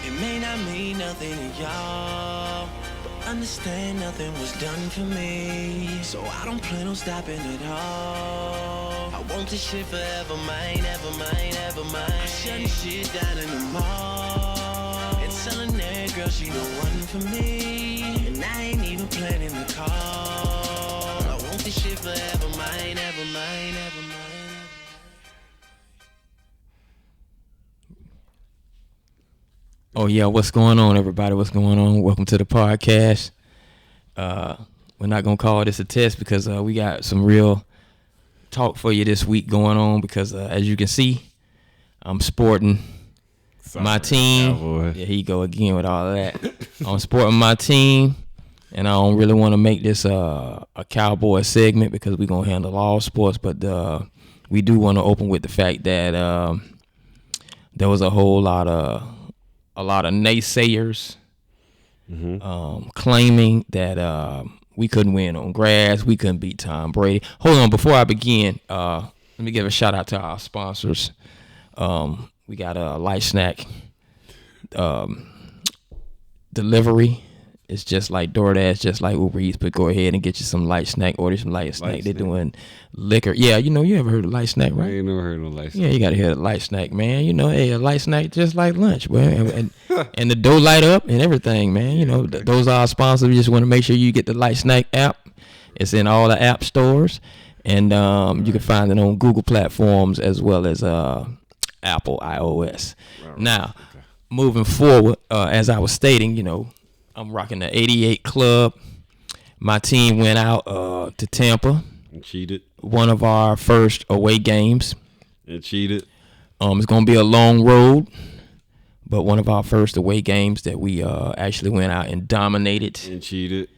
It may not mean nothing to y'all, but understand nothing was done for me. So I don't plan on stopping at all. I want this shit forever, mine, ever mine, ever mine. I'm shutting shit down in the mall and telling that girl she the one for me. And I ain't even planning the call. I want this shit forever, mine, ever mine, ever mine. Oh yeah, what's going on, everybody? What's going on? Welcome to the podcast. We're not gonna call this a test because we got some real talk for you this week going on. Because as you can see, I'm sporting my team. Cowboys. Yeah, here you go again with all of that. I'm sporting my team, and I don't really want to make this a cowboy segment because we're gonna handle all sports. But we do want to open with the fact that there was a lot of naysayers claiming that we couldn't win on grass, we couldn't beat Tom Brady. Hold on, before I begin, let me give a shout out to our sponsors. We got a light snack delivery. It's just like DoorDash, just like Uber Eats, but go ahead and get you some light snack. Order some light snack. They're doing liquor. Yeah, you ever heard of light snack, right? I ain't never heard of light snack. Yeah, you gotta hear the light snack, man. Hey, a light snack just like lunch, man. And the dough light up and everything, man. Those are our sponsors. We just want to make sure you get the light snack app. It's in all the app stores, and you can find it on Google platforms as well as Apple iOS. Right. Now, moving forward, as I was stating, I'm rocking the 88 Club. My team went out to Tampa. And cheated. One of our first away games. And cheated. It's going to be a long road, but one of our first away games that we actually went out and dominated. And cheated.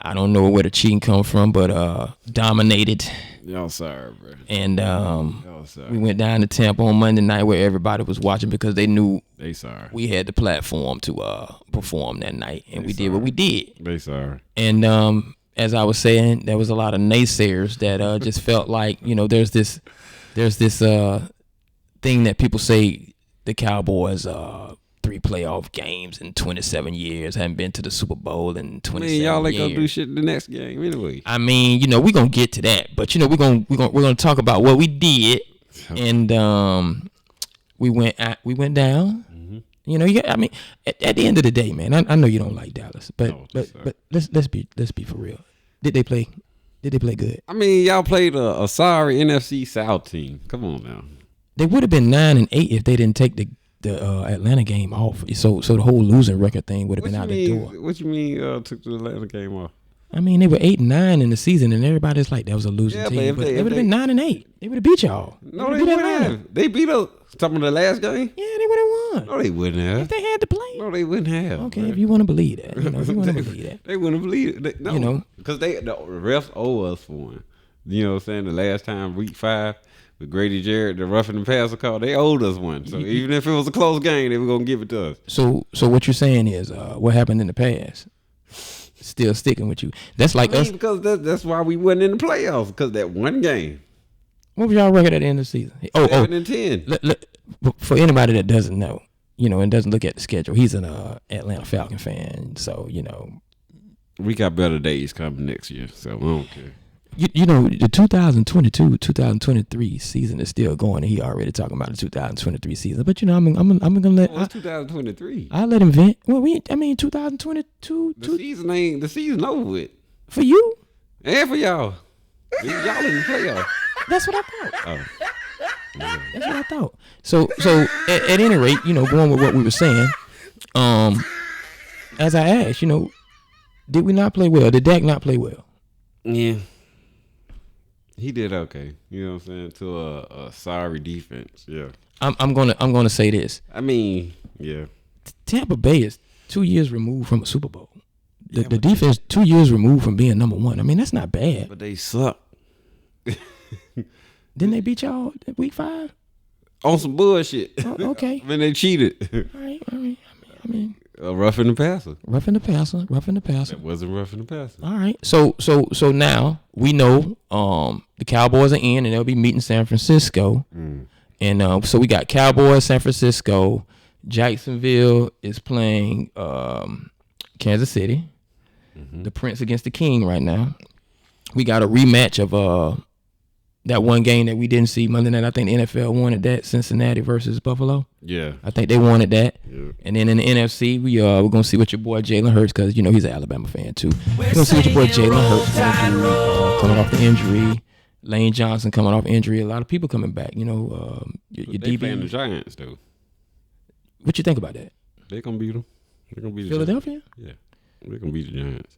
I don't know where the cheating comes from, but dominated. Y'all sorry, bro. And Y'all sorry. we went down to Tampa on Monday night where everybody was watching because they knew they sorry. We had the platform to perform that night, and we did what we did. They sorry. And as I was saying, there was a lot of naysayers that just felt like, there's this thing that people say the Cowboys 3 playoff games in 27 years, haven't been to the Super Bowl in 27 years. Y'all ain't gonna do shit in the next game anyway. I mean, we're gonna get to that, but we're gonna talk about what we did, and we went down. Mm-hmm. At the end of the day, man, I know you don't like Dallas, but let's be for real. Did they play good? I mean, y'all played a sorry NFC South team. Come on now. They would have been 9-8 if they didn't take the Atlanta game off. So the whole losing record thing would have been out the door. What you mean took the Atlanta game off? I mean, they were 8-9 in the season, and everybody's like that was a losing team. But they would have been 9-8. They would have beat y'all. No, they wouldn't have. They beat us. Talking about the last game? Yeah, they would have won. No, they wouldn't have. If they had to play. No, they wouldn't have. Okay, if you want to believe that, if you want to believe that, they wouldn't believe it. Because the refs owe us for one. You know what I'm saying? The last time, week 5. With Grady Jarrett, the roughing and passer call, they owed us one. So even if it was a close game, they were gonna give it to us. So what you're saying is, what happened in the past, still sticking with you. That's like us. Because that's why we wasn't in the playoffs. Because that one game. What was y'all record at the end of the season? 7-10. For anybody that doesn't know, and doesn't look at the schedule, he's an Atlanta Falcon fan. So we got better days coming next year. So I don't care. The 2022-2023 season is still going, and he already talking about the 2023 season. But I'm gonna let. It's 2023. I let him vent. Well, 2022. The season over with for you and for y'all. Y'all in the playoffs. That's what I thought. Oh. Yeah. That's what I thought. So at any rate, going with what we were saying, as I asked, did we not play well? Did Dak not play well? Yeah. He did okay, you know what I'm saying, to a sorry defense. Yeah, I'm gonna say this. I mean, yeah, Tampa Bay is 2 years removed from a Super Bowl. The defense 2 years removed from being number one. I mean, that's not bad. But they suck. Didn't they beat y'all week 5? On some bullshit. Oh, okay. I mean, they cheated. All right. I mean. Roughing the passer. Roughing the passer. That wasn't roughing the passer. All right. So now we know the Cowboys are in, and they'll be meeting San Francisco. And so we got Cowboys, San Francisco, Jacksonville is playing Kansas City. The Prince against the King right now. We got a rematch of that one game that we didn't see Monday night. I think the NFL wanted that, Cincinnati versus Buffalo. Yeah. I think they wanted that. Yeah. And then in the NFC, we're gonna see what your boy Jalen Hurts, because you know he's an Alabama fan too. We're gonna see what your boy Jalen Hurts gonna do, coming off the injury. Lane Johnson coming off injury. A lot of people coming back. You know, your They DB. playing the Giants though. What you think about that? They gonna beat them. They're gonna beat the Philadelphia? Giants. Yeah. They're gonna beat the Giants.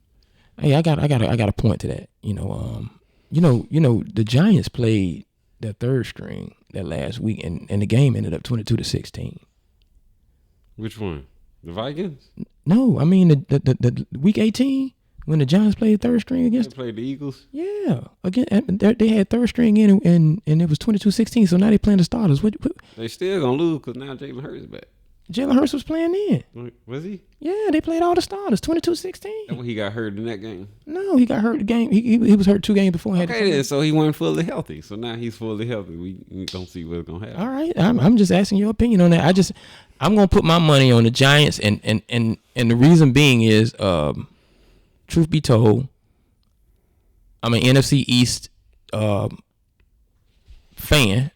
Hey, I got a point to that. You know, the Giants played their third string that last week, and the game ended up 22-16. Which one? The Vikings? No, I mean the week 18 when the Giants played third string They against. played the Eagles. Yeah, again they had third string in, and it was 22-16. So now they playing the starters. What They still gonna lose because now Jalen Hurts is back. Jalen Hurts was playing in. Wait, was he? Yeah, they played all the starters. 22-16. That when he got hurt in that game. No, he got hurt the game. He was hurt 2 games before. Okay, then, so he wasn't fully healthy. So now he's fully healthy. We don't see what's gonna happen. All right, I'm just asking your opinion on that. I'm gonna put my money on the Giants, and the reason being is, truth be told, I'm an NFC East fan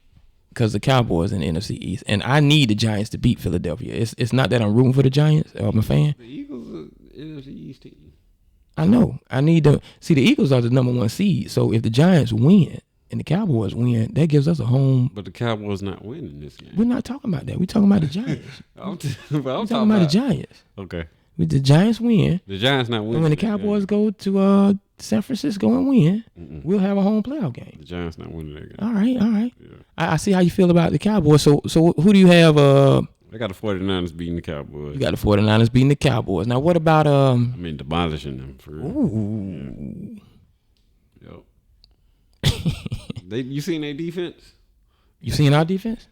because the Cowboys in the NFC East, and I need the Giants to beat Philadelphia. It's not that I'm rooting for the Giants. I'm a fan. The Eagles are NFC East team. I know. I need to see the Eagles are the number 1 seed. So if the Giants win and the Cowboys win, that gives us a home. But the Cowboys not winning this game. We're not talking about that. We're talking about the Giants. I'm We're talking talking about the Giants. Okay. With the Giants win, The Giants not winning. and when the this game. Cowboys go to San Francisco and win, we'll have a home playoff game. The Giants not winning that game. All right. Yeah. I see how you feel about the Cowboys. So who do you have? They got the 49ers beating the Cowboys. You got the 49ers beating the Cowboys. Now what about I mean, demolishing them for real. Ooh. Yep. You seen their defense? You seen our defense?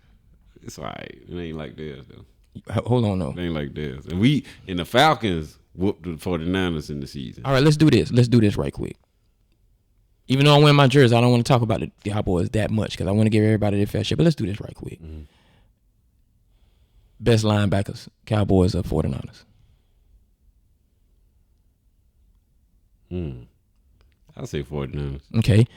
It's all right. It ain't like theirs though. Hold on, no. It ain't like theirs. And the Falcons whooped the 49ers in the season. All right, let's do this. Let's do this right quick. Even though I'm wearing my jersey, I don't want to talk about the Cowboys that much because I want to give everybody their fair share. But let's do this right quick. Mm-hmm. Best linebackers, Cowboys or 49ers? I'll say 49ers. Okay.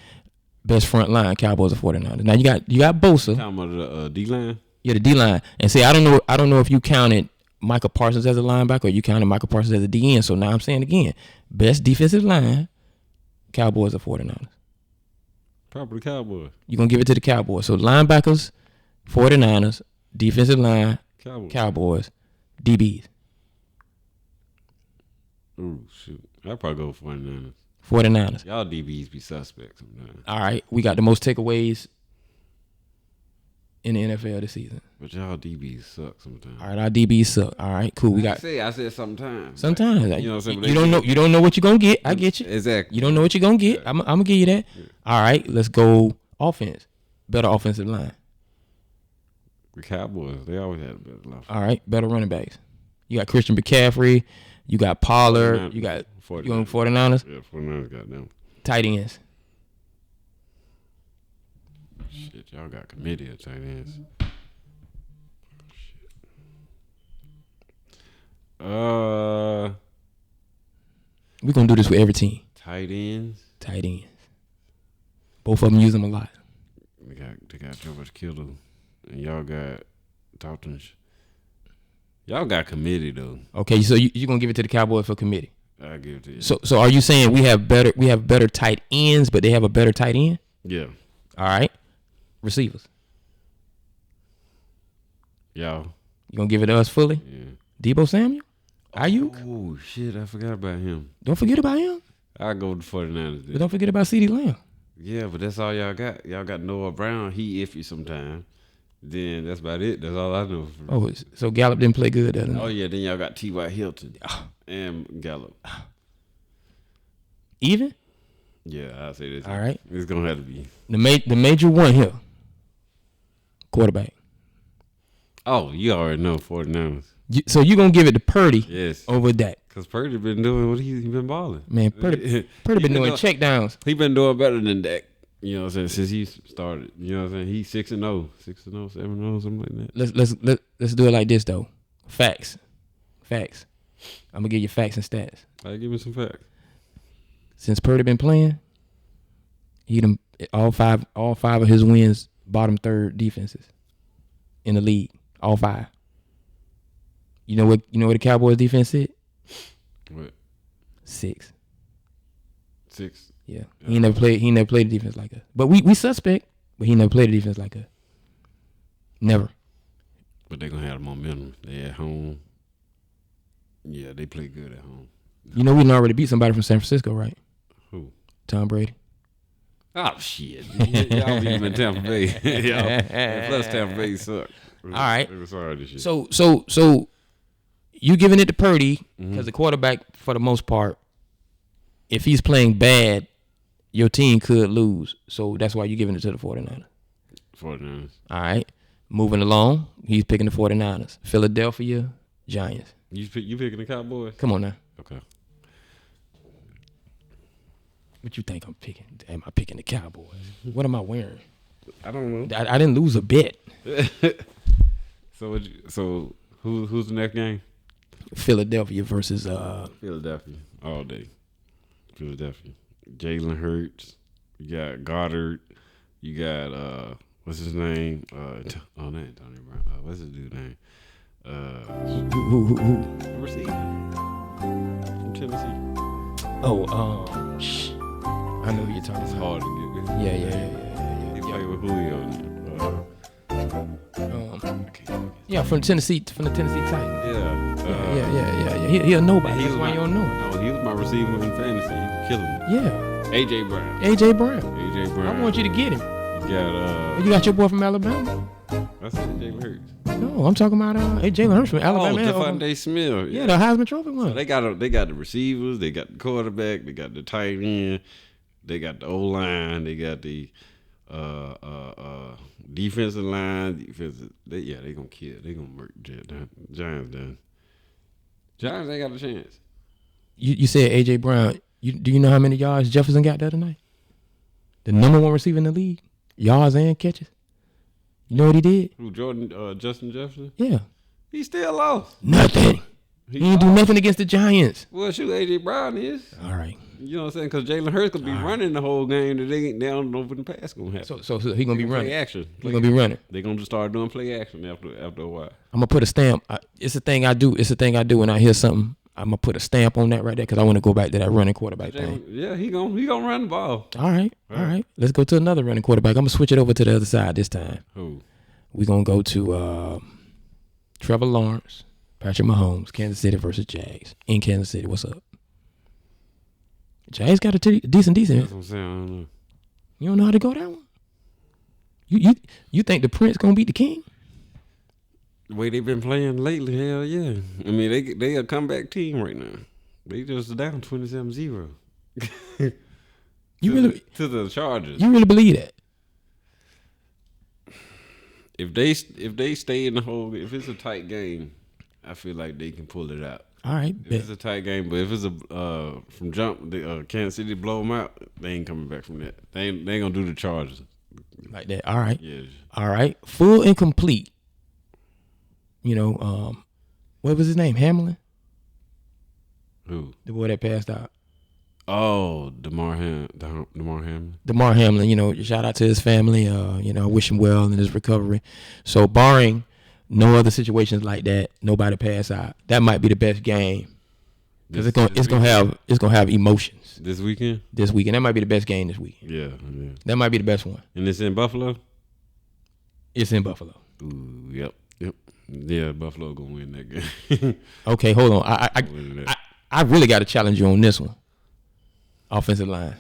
Best front line, Cowboys or 49ers. Now you got Bosa. Talking about the D-line? Yeah, the D line. And see, I don't know if you counted Michael Parsons as a linebacker or you counted Michael Parsons as a DN. So now I'm saying again, best defensive line, Cowboys or 49ers. Probably Cowboys. You're gonna give it to the Cowboys. So linebackers, 49ers, defensive line, Cowboys, DBs. Ooh, shoot. I'd probably go 49ers. 49ers. Y'all DBs be suspect sometimes. All right, we got the most takeaways in the NFL this season. But y'all DBs suck sometimes. All right, our DBs suck. All right, cool. We got I said sometimes. sometimes. Like, you know what I'm saying? You don't know what you're gonna get. I get you. Exactly. You don't know what you're gonna get. I'm gonna give you that. Yeah. All right, let's go offense. Better offensive line. The Cowboys, they always had a better line. All right, better running backs. You got Christian McCaffrey. You got Pollard. 49ers. You got 49ers. you on 49ers. Yeah, 49ers got them. Tight ends. Shit, y'all got committee of tight ends. Shit. We're gonna do this with every team. Tight ends. Tight ends. Both of them use them a lot. They got George Kittle, and y'all got Dalton. Y'all got committee though. Okay, so you're gonna give it to the Cowboys for committee. I give it to you. So are you saying we have better tight ends, but they have a better tight end? Yeah, All right. Receivers. y'all. You gonna give it to us fully? Yeah. Debo Samuel? Ayuk? Oh shit, I forgot about him. Don't forget about him. I go with the 49ers. But Then. don't forget about CeeDee Lamb. Yeah, but that's all y'all got. Y'all got Noah Brown. He iffy sometimes. Then that's about it. That's all I know. Oh, so Gallup didn't play good, doesn't he? Oh yeah, then y'all got T.Y. Hilton and Gallup. Even? Yeah, I'll say this. All right. It's gonna have to be. The major one here. Quarterback. Oh, you already know 49ers. So you're gonna give it to Purdy Yes. over Dak. Because Purdy been doing what he been balling. Man, Purdy been doing check downs. He been doing better than Dak. You know what I'm saying? Since he started. You know what I'm saying? He's 6-0, 6-0, 7-0, something like that. Let's do it like this though. Facts. I'm gonna give you facts and stats. All right, give me some facts. Since Purdy been playing, he done all five of his wins bottom third defenses in the league. All 5. You know what the Cowboys defense is? What? 6. 6. Yeah. He never played the defense like us. But we suspect, but he never played the defense like us. Never. But they're gonna have the momentum. They at home. Yeah, they play good at home. You know we done already beat somebody from San Francisco, right? Who? Tom Brady. Oh shit! Y'all beat them in Tampa Bay. Plus Tampa Bay suck. All right. They were sorry this shit. So you giving it to Purdy because the quarterback, for the most part, if he's playing bad, your team could lose. So that's why you're giving it to the 49ers. 49ers. All right. Moving along, he's picking the 49ers. Philadelphia Giants. You picking the Cowboys? Come on now. Okay. What you think I'm picking? Am I picking the Cowboys? What am I wearing? I don't know. I didn't lose a bet. So who's the next game? Philadelphia versus Philadelphia all day. Philadelphia. Jalen Hurts. You got Goddard. You got what's his name? That ain't Tony Brown. What's his dude's name? who? Receiver from Tennessee. I know who you're talking It's about. hard to get good. Yeah. He played with Julio. Yeah, from the Tennessee Titans. Yeah. He a nobody. That's why you don't know him. No, he was my receiver in fantasy. He was killing me. Yeah, AJ Brown. AJ Brown. AJ Brown. I want you to get him. You got You got your boy from Alabama. I said Jalen Hurts. No, I'm talking about Jalen Hurts from Alabama. Devontae Smith. Yeah, the Heisman Trophy one. So they got the receivers, they got the quarterback, they got the tight end, they got the O line, they got the defensive line. They gonna kill. They gonna murk Giants down. Giants ain't got a chance. You said AJ Brown. Do you know how many yards Jefferson got the other night? The number 1 receiver in the league, yards and catches. You know what he did? Who, Justin Jefferson? Yeah, He still lost. nothing. He didn't do nothing against the Giants. Well, shoot, AJ Brown is. All right. You know what I'm saying? Because Jalen Hurts could be running the whole game. That they don't know when the pass gonna happen. So he gonna be running. Play action. He gonna be running. They're gonna just start doing play action after a while. I'm gonna put a stamp. It's a thing I do. It's a thing I do when I hear something. I'm gonna put a stamp on that right there because I want to go back to that running quarterback thing. Yeah, he gonna run the ball. All right. Let's go to another running quarterback. I'm gonna switch it over to the other side this time. Who? We're gonna go to Trevor Lawrence, Patrick Mahomes, Kansas City versus Jags in Kansas City. What's up? Jags got a decent. That's what I'm saying. I don't know. You don't know how to go that one. You think the Prince gonna beat the King? The way they've been playing lately, hell yeah. I mean, they a comeback team right now. They just down 27-0. To the Chargers. You really believe that? If they stay in the whole, if it's a tight game, I feel like they can pull it out. All right. If it's a tight game, but if it's a from jump, Kansas City blow them out, they ain't coming back from that. They ain't gonna do the Chargers Like that. All right. Yeah. All right. Full and complete. You know, what was his name? Hamlin? Who? The boy that passed out. Oh, Damar Hamlin. Damar Hamlin, you know, shout out to his family. You know, I wish him well in his recovery. So barring no other situations like that, nobody pass out. That might be the best game. Because it's gonna have emotions. This weekend? This weekend. That might be the best game this weekend. Yeah. That might be the best one. And it's in Buffalo? It's in Buffalo. Ooh, yep. Yeah, Buffalo gonna win that game. Okay, hold on. I really got to challenge you on this one. Offensive line.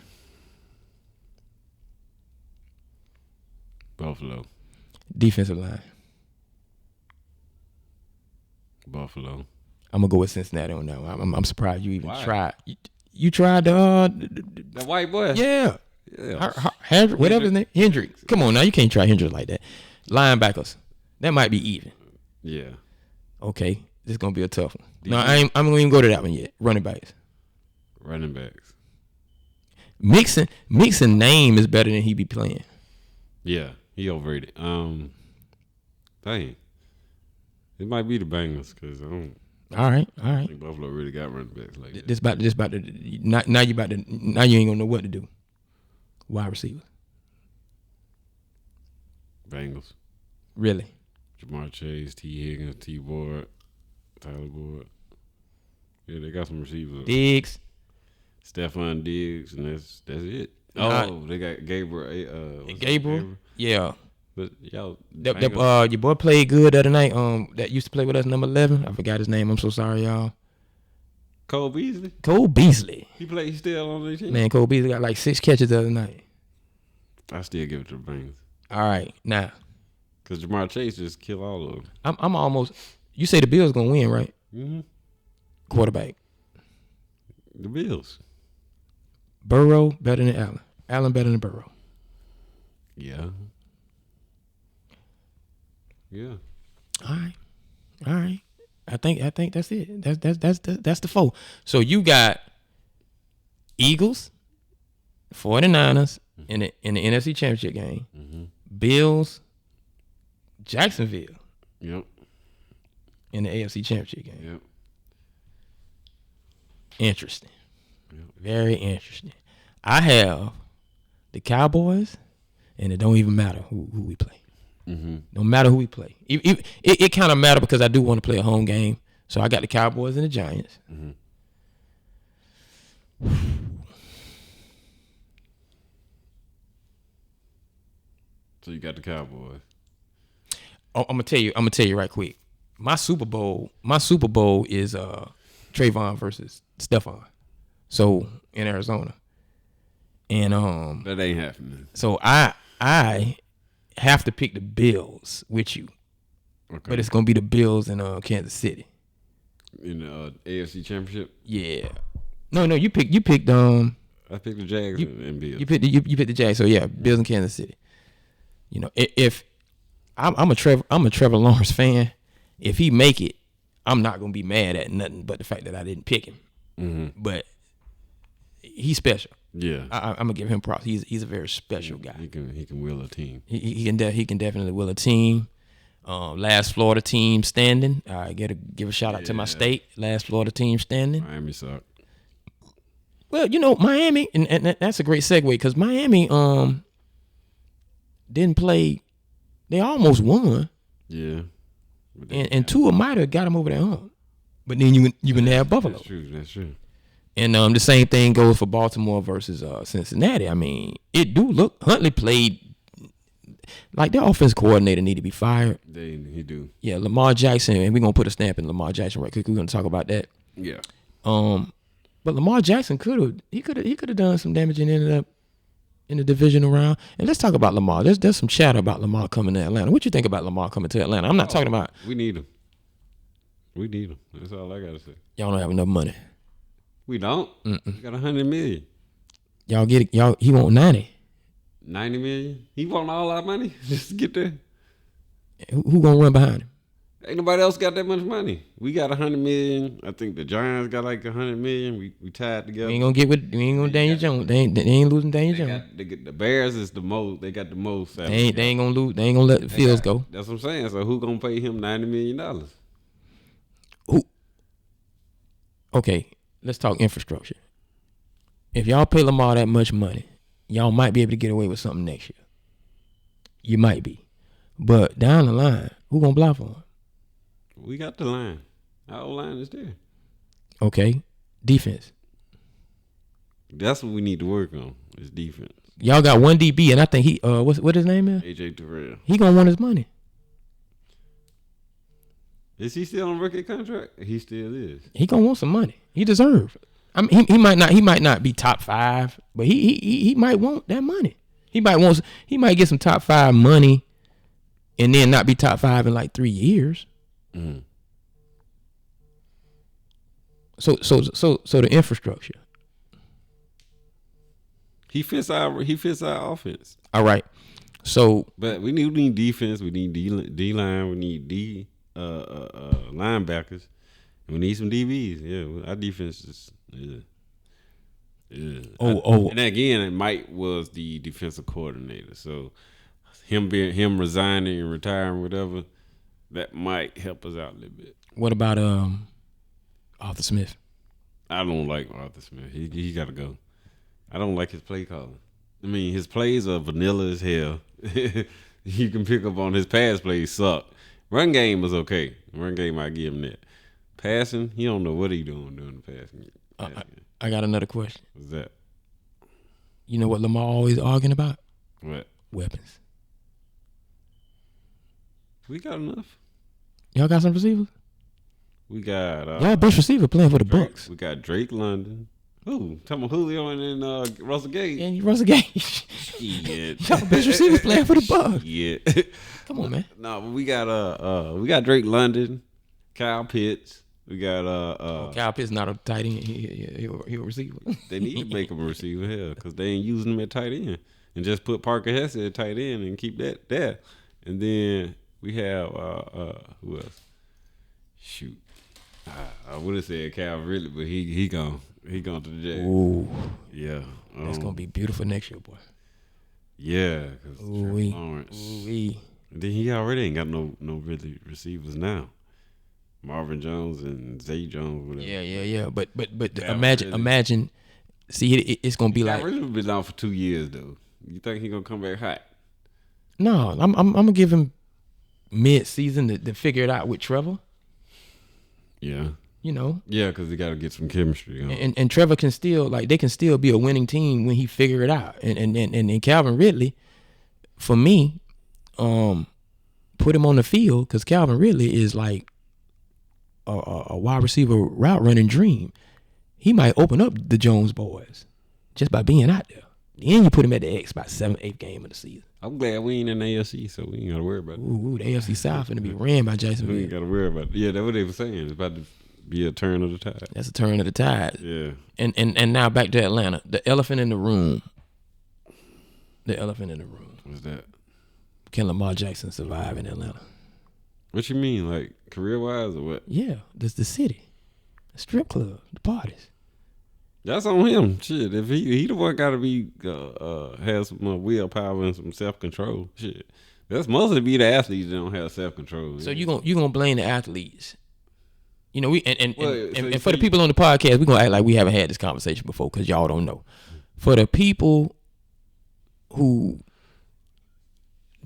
Buffalo. Defensive line. Buffalo. I'm gonna go with Cincinnati on that one. I'm surprised you even Why? tried. You tried The white boy? yeah. Yeah. Hendrick, whatever his name. Hendrick. Come on now, you can't try Hendrick like that. Linebackers. That might be even. Yeah. Okay, this is gonna be a tough one. No, I'm gonna even go to that one yet. Running backs. Running backs. Mixon name is better than he be playing. Yeah, he overrated. Dang. It might be the Bengals because I don't All right. think Buffalo really got running backs like that. This about to now you ain't gonna know what to do. Wide receiver. Bengals. Really? Jamar Chase, T. Higgins, T. Boyd, Tyler Boyd. Yeah, they got some receivers. Diggs. Stephon Diggs, and that's it. They got Gabriel. Gabriel? Yeah. But y'all, your boy played good the other night. That used to play with us, number 11. I forgot his name. I'm so sorry, y'all. Cole Beasley. Cole Beasley. He still on the team. Man, Cole Beasley got like 6 catches the other night. I still give it to the Bengals. All right, now. Because Jamar Chase just killed all of them. I'm almost. You say the Bills gonna win, right? Mm-hmm. Quarterback. The Bills. Burrow better than Allen. Allen better than Burrow. Yeah. Yeah. All right. I think that's it. That's the 4. So you got Eagles, 49ers in the NFC Championship game. Mm-hmm. Bills, Jacksonville. Yep. In the AFC Championship game. Yep. Interesting. Yep. Very interesting. I have the Cowboys, and it don't even matter who we play. Mm-hmm. No matter who we play. It kind of matter because I do want to play a home game. So I got the Cowboys and the Giants. Mm-hmm. So you got the Cowboys. I'm gonna tell you right quick. My Super Bowl is Trayvon versus Stephon. So in Arizona. And that ain't happening. So I have to pick the Bills with you. Okay. But it's gonna be the Bills in Kansas City. In the AFC Championship? Yeah. No, you picked I picked the Jags and Bills. You picked the Jags. So yeah, Bills in Kansas City. You know, if I'm a Trevor Lawrence fan, if he make it, I'm not gonna be mad at nothing but the fact that I didn't pick him. Mm-hmm. But he's special. Yeah, I'm gonna give him props. He's a very special guy. He can will a team. He can definitely will a team. Last Florida team standing. I give a shout out to my state. Last Florida team standing. Miami sucked. Well, you know, Miami, and that's a great segue because Miami didn't play. They almost won. Yeah. And Tua might have got him over that hump. But then you can have Buffalo. That's true. And the same thing goes for Baltimore versus Cincinnati. I mean, it do look Huntley played like their offense coordinator need to be fired. He do. Yeah, Lamar Jackson, and we're gonna put a stamp in Lamar Jackson right quick. We're gonna talk about that. Yeah. But Lamar Jackson could have done some damage and ended up in the divisional round. And let's talk about Lamar. There's some chatter about Lamar coming to Atlanta. What you think about Lamar coming to Atlanta? I'm not talking about. We need him. That's all I gotta say. Y'all don't have enough money. We don't. We got $100 million. Y'all get it. He want 90. 90 million. He want all our money just to get there. Who gonna run behind him? Ain't nobody else got that much money. We got $100 million. I think the Giants got like $100 million. We tied together. We ain't gonna Daniel Jones. They ain't losing Daniel Jones. The Bears is the most. They got the most. They ain't gonna lose. They ain't gonna let the Fields go. That's what I'm saying. So who gonna pay him $90 million? Who? Okay, let's talk infrastructure. If y'all pay Lamar that much money, y'all might be able to get away with something next year. You might be, but down the line, who gonna block for him? We got the line. Our line is there. Okay, defense. That's what we need to work on. Is defense. Y'all got one DB, and I think he what his name is? AJ Terrell. He gonna want his money. Is he still on rookie contract? He still is. He gonna want some money. He deserve. I mean, he might not be top 5, but he might want that money. He might get some top 5 money, and then not be top 5 in like 3 years. Mm-hmm. So the infrastructure. He fits our offense. All right. So, but we need defense. We need D line. We need linebackers. And we need some DBs. Yeah, our defense is. Yeah. And again, Mike was the defensive coordinator. So him resigning and retiring, whatever. that might help us out a little bit. What about Arthur Smith? I don't like Arthur Smith. He got to go. I don't like his play calling. I mean, his plays are vanilla as hell. You can pick up on his pass plays suck. Run game was okay. Run game, I give him that. Passing, he don't know what he doing during the passing. I got another question. What's that? You know what Lamar always arguing about? What? Weapons. We got enough. Y'all got some receivers? We got y'all best receiver playing for the Bucks. We got Drake London. Who? Talking about Julio and then Russell Gage. And Russell Gage. Yeah. Y'all best receivers playing for the Bucks. Yeah. Come on, man. No, but we got Drake London, Kyle Pitts. We got Kyle Pitts not a tight end. He a receiver. They need to make him a receiver here because they ain't using him at tight end, and just put Parker Hesse at tight end and keep that there. And then we have who else? Shoot, I would have said Cal Ridley, but he gone to the Jazz. Ooh, yeah, that's gonna be beautiful next year, boy. Yeah, because Lawrence. Ooh-wee. And then he already ain't got no really receivers now. Marvin Jones and Zay Jones, whatever. Yeah. But imagine. See, it's gonna be like. Really been down for 2 years though. You think he gonna come back hot? No, I'm gonna give him mid-season to figure it out with Trevor. Yeah. You know. Yeah, because they got to get some chemistry. And Trevor can still they can still be a winning team when he figure it out. And Calvin Ridley, for me, put him on the field because Calvin Ridley is like a wide receiver route running dream. He might open up the Jones boys just by being out there. Then you put him at the X by 7th, 8th game of the season. I'm glad we ain't in the AFC, so we ain't got to worry about it. Ooh, the AFC South finna be ran by Jacksonville. We ain't got to worry about it. Yeah, that's what they were saying. It's about to be a turn of the tide. That's a turn of the tide. Yeah. And now back to Atlanta. The elephant in the room. The elephant in the room. What's that? Can Lamar Jackson survive in Atlanta? What you mean, like career-wise or what? Yeah, that's the city. The strip club, the parties. That's on him. Shit, if he the one got to be have some willpower and some self-control. Shit, that's mostly be the athletes that don't have self-control. So you gonna blame the athletes? You know, and for the you, people on the podcast, we're gonna act like we haven't had this conversation before because y'all don't know. For the people who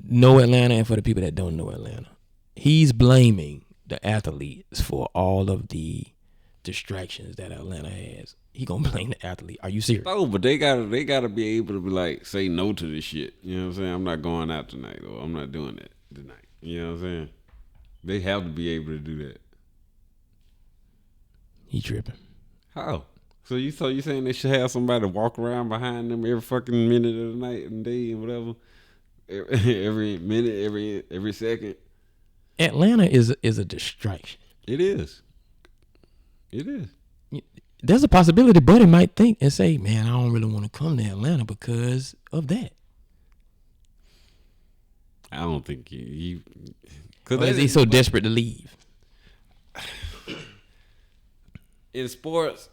know Atlanta and for the people that don't know Atlanta, he's blaming the athletes for all of the distractions that Atlanta has. He gonna blame the athlete. Are you serious? Oh, but they gotta be able to be like say no to this shit. You know what I'm saying? I'm not going out tonight, or I'm not doing that tonight. You know what I'm saying? They have to be able to do that. He tripping. How? So you saying they should have somebody walk around behind them every fucking minute of the night and day and whatever, every minute, every second. Atlanta is a distraction. It is. It is. There's a possibility Buddy might think and say, man, I don't really want to come to Atlanta because of that. I don't think he or is he so desperate to leave? In sports,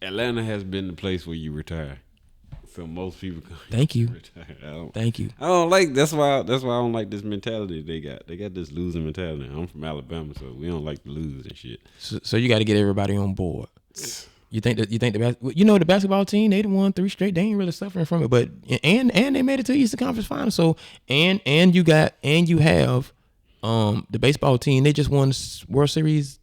Atlanta has been the place where you retire. So most people Thank you. retire. Thank you. I don't like that's why I don't like this mentality they got. They got this losing mentality. I'm from Alabama, so we don't like to lose and shit. So you got to get everybody on board. You think the basketball team, they won 3 straight. They ain't really suffering from it, but and they made it to the Eastern Conference Finals. So and you have the baseball team. They just won World Series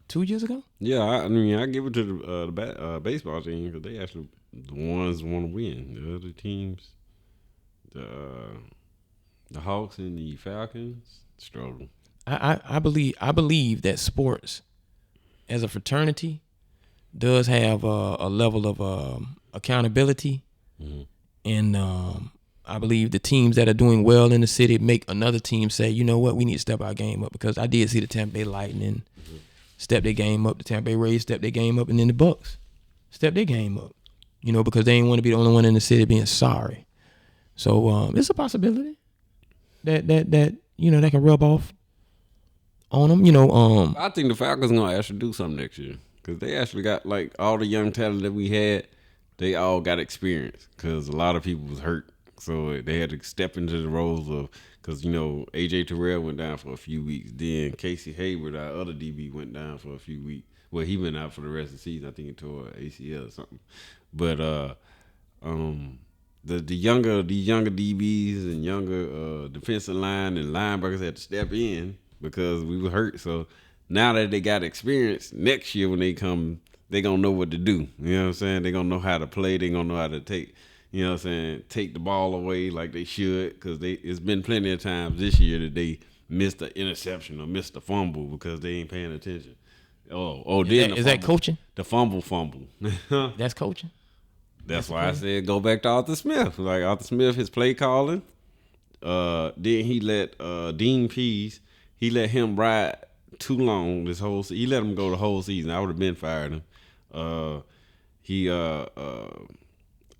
2 years ago. Yeah, I mean I give it to the baseball team because they actually the ones want to win. The other teams, the Hawks and the Falcons struggle. I believe that sports as a fraternity does have a level of accountability, and I believe the teams that are doing well in the city make another team say, you know what, we need to step our game up, because I did see the Tampa Bay Lightning step their game up, the Tampa Bay Rays step their game up, and then the Bucks step their game up. You know, because they ain't want to be the only one in the city being sorry. So it's a possibility that you know that can rub off on them. You know, I think the Falcons gonna actually do something next year because they actually got like all the young talent that we had. They all got experience because a lot of people was hurt So they had to step into the roles of, because, AJ Terrell went down for a few weeks. Then Casey Hayward, our other DB, went down for a few weeks. Well, he went out for the rest of the season. I think he tore ACL or something. But the younger DBs and younger defensive line and linebackers had to step in because we were hurt. So now that they got experience, next year when they come, they gonna know what to do. You know what I'm saying? They gonna know how to play. They gonna know how to take. You know what I'm saying? Take the ball away like they should, because it's been plenty of times this year that they missed an interception or missed a fumble because they ain't paying attention. Is that coaching? The fumble. That's coaching. That's why I said go back to Arthur Smith. Like Arthur Smith, his play calling. Then he let Dean Pease, he let him ride too long this whole season. He let him go the whole season. I would have been fired him. I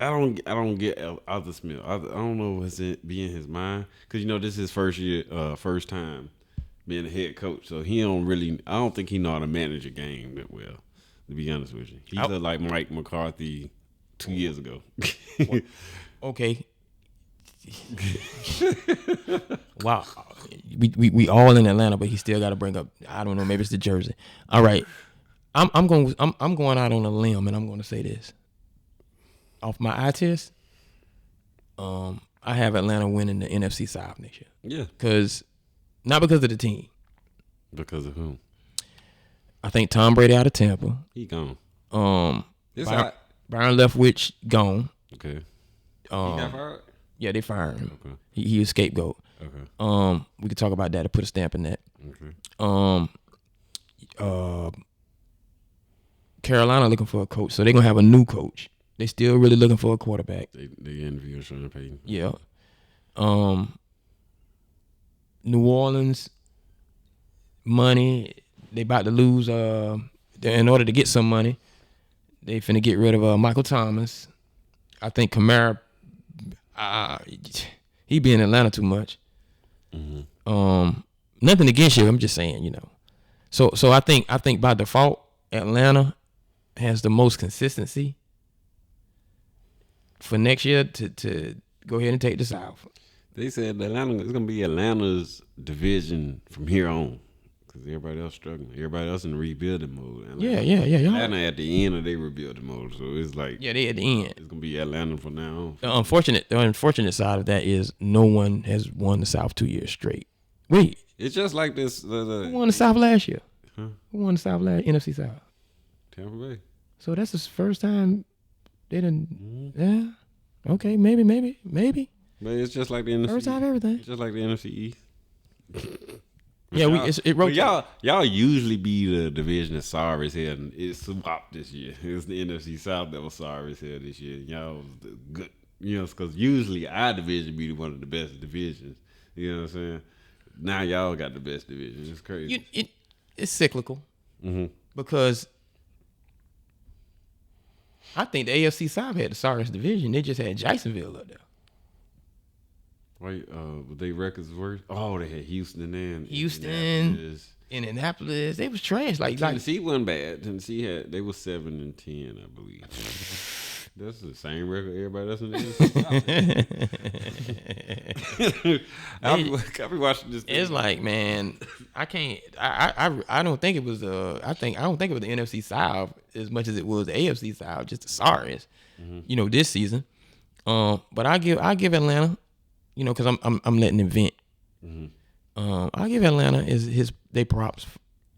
don't get Arthur Smith. I don't know what's be in his mind, because this is his first time being a head coach. So he don't really. I don't think he know how to manage a game that well. To be honest with you, he's like Mike McCarthy 2 years ago. Okay. Wow. We all in Atlanta, but he still got to bring up. I don't know. Maybe it's the jersey. All right. I'm going out on a limb, and I'm going to say this. Off my eye test, I have Atlanta winning the NFC South next year. Yeah. Not because of the team. Because of whom? I think Tom Brady out of Tampa. He gone. Byron Leftwich gone. Okay. He got fired? Yeah, they fired him. Okay. He was scapegoat. Okay. We could talk about that to put a stamp in that. Okay. Carolina looking for a coach, so they're gonna have a new coach. They still really looking for a quarterback. They interviewed Sean Payton. Yeah. New Orleans, money. They about to lose. In order to get some money, they finna get rid of Michael Thomas. I think Kamara. He be in Atlanta too much. Mm-hmm. Nothing against you. I'm just saying, So I think by default, Atlanta has the most consistency for next year to go ahead and take the South. They said Atlanta is gonna be Atlanta's division from here on, because everybody else struggling. Everybody else in the rebuilding mode. Yeah. Atlanta at the end of their rebuilding mode, so it's like they at the end. It's gonna be Atlanta from now on. The unfortunate side of that is no one has won the South 2 years straight. Wait, it's just like this. Who won the South last year? Huh? Who won the South NFC South? Tampa Bay. So that's the first time they didn't. Mm-hmm. Yeah. Okay. Maybe. But it's just like the NFC. First time everything. It's just like the NFC East. Yeah, it rotates. Y'all usually be the division that's sorry as hell, and it's swapped this year. It was the NFC South that was sorry as hell this year. Y'all was the good, because usually our division be one of the best divisions. You know what I'm saying? Now y'all got the best division. It's crazy. It's cyclical, because I think the AFC South had the sorriest division. They just had Jacksonville up there. Wait, they records worse? Oh, they had Houston and Indianapolis. They was trash. Tennessee wasn't bad. Tennessee they was 7-10, I believe. That's the same record everybody else in the NFC. I'll be watching this thing. It's like, man, I can't. I don't think it was I don't think it was the NFC South as much as it was the AFC South. Just the sorriest, this season. But I give Atlanta. Because I'm letting him vent. Mm-hmm. I give Atlanta they props.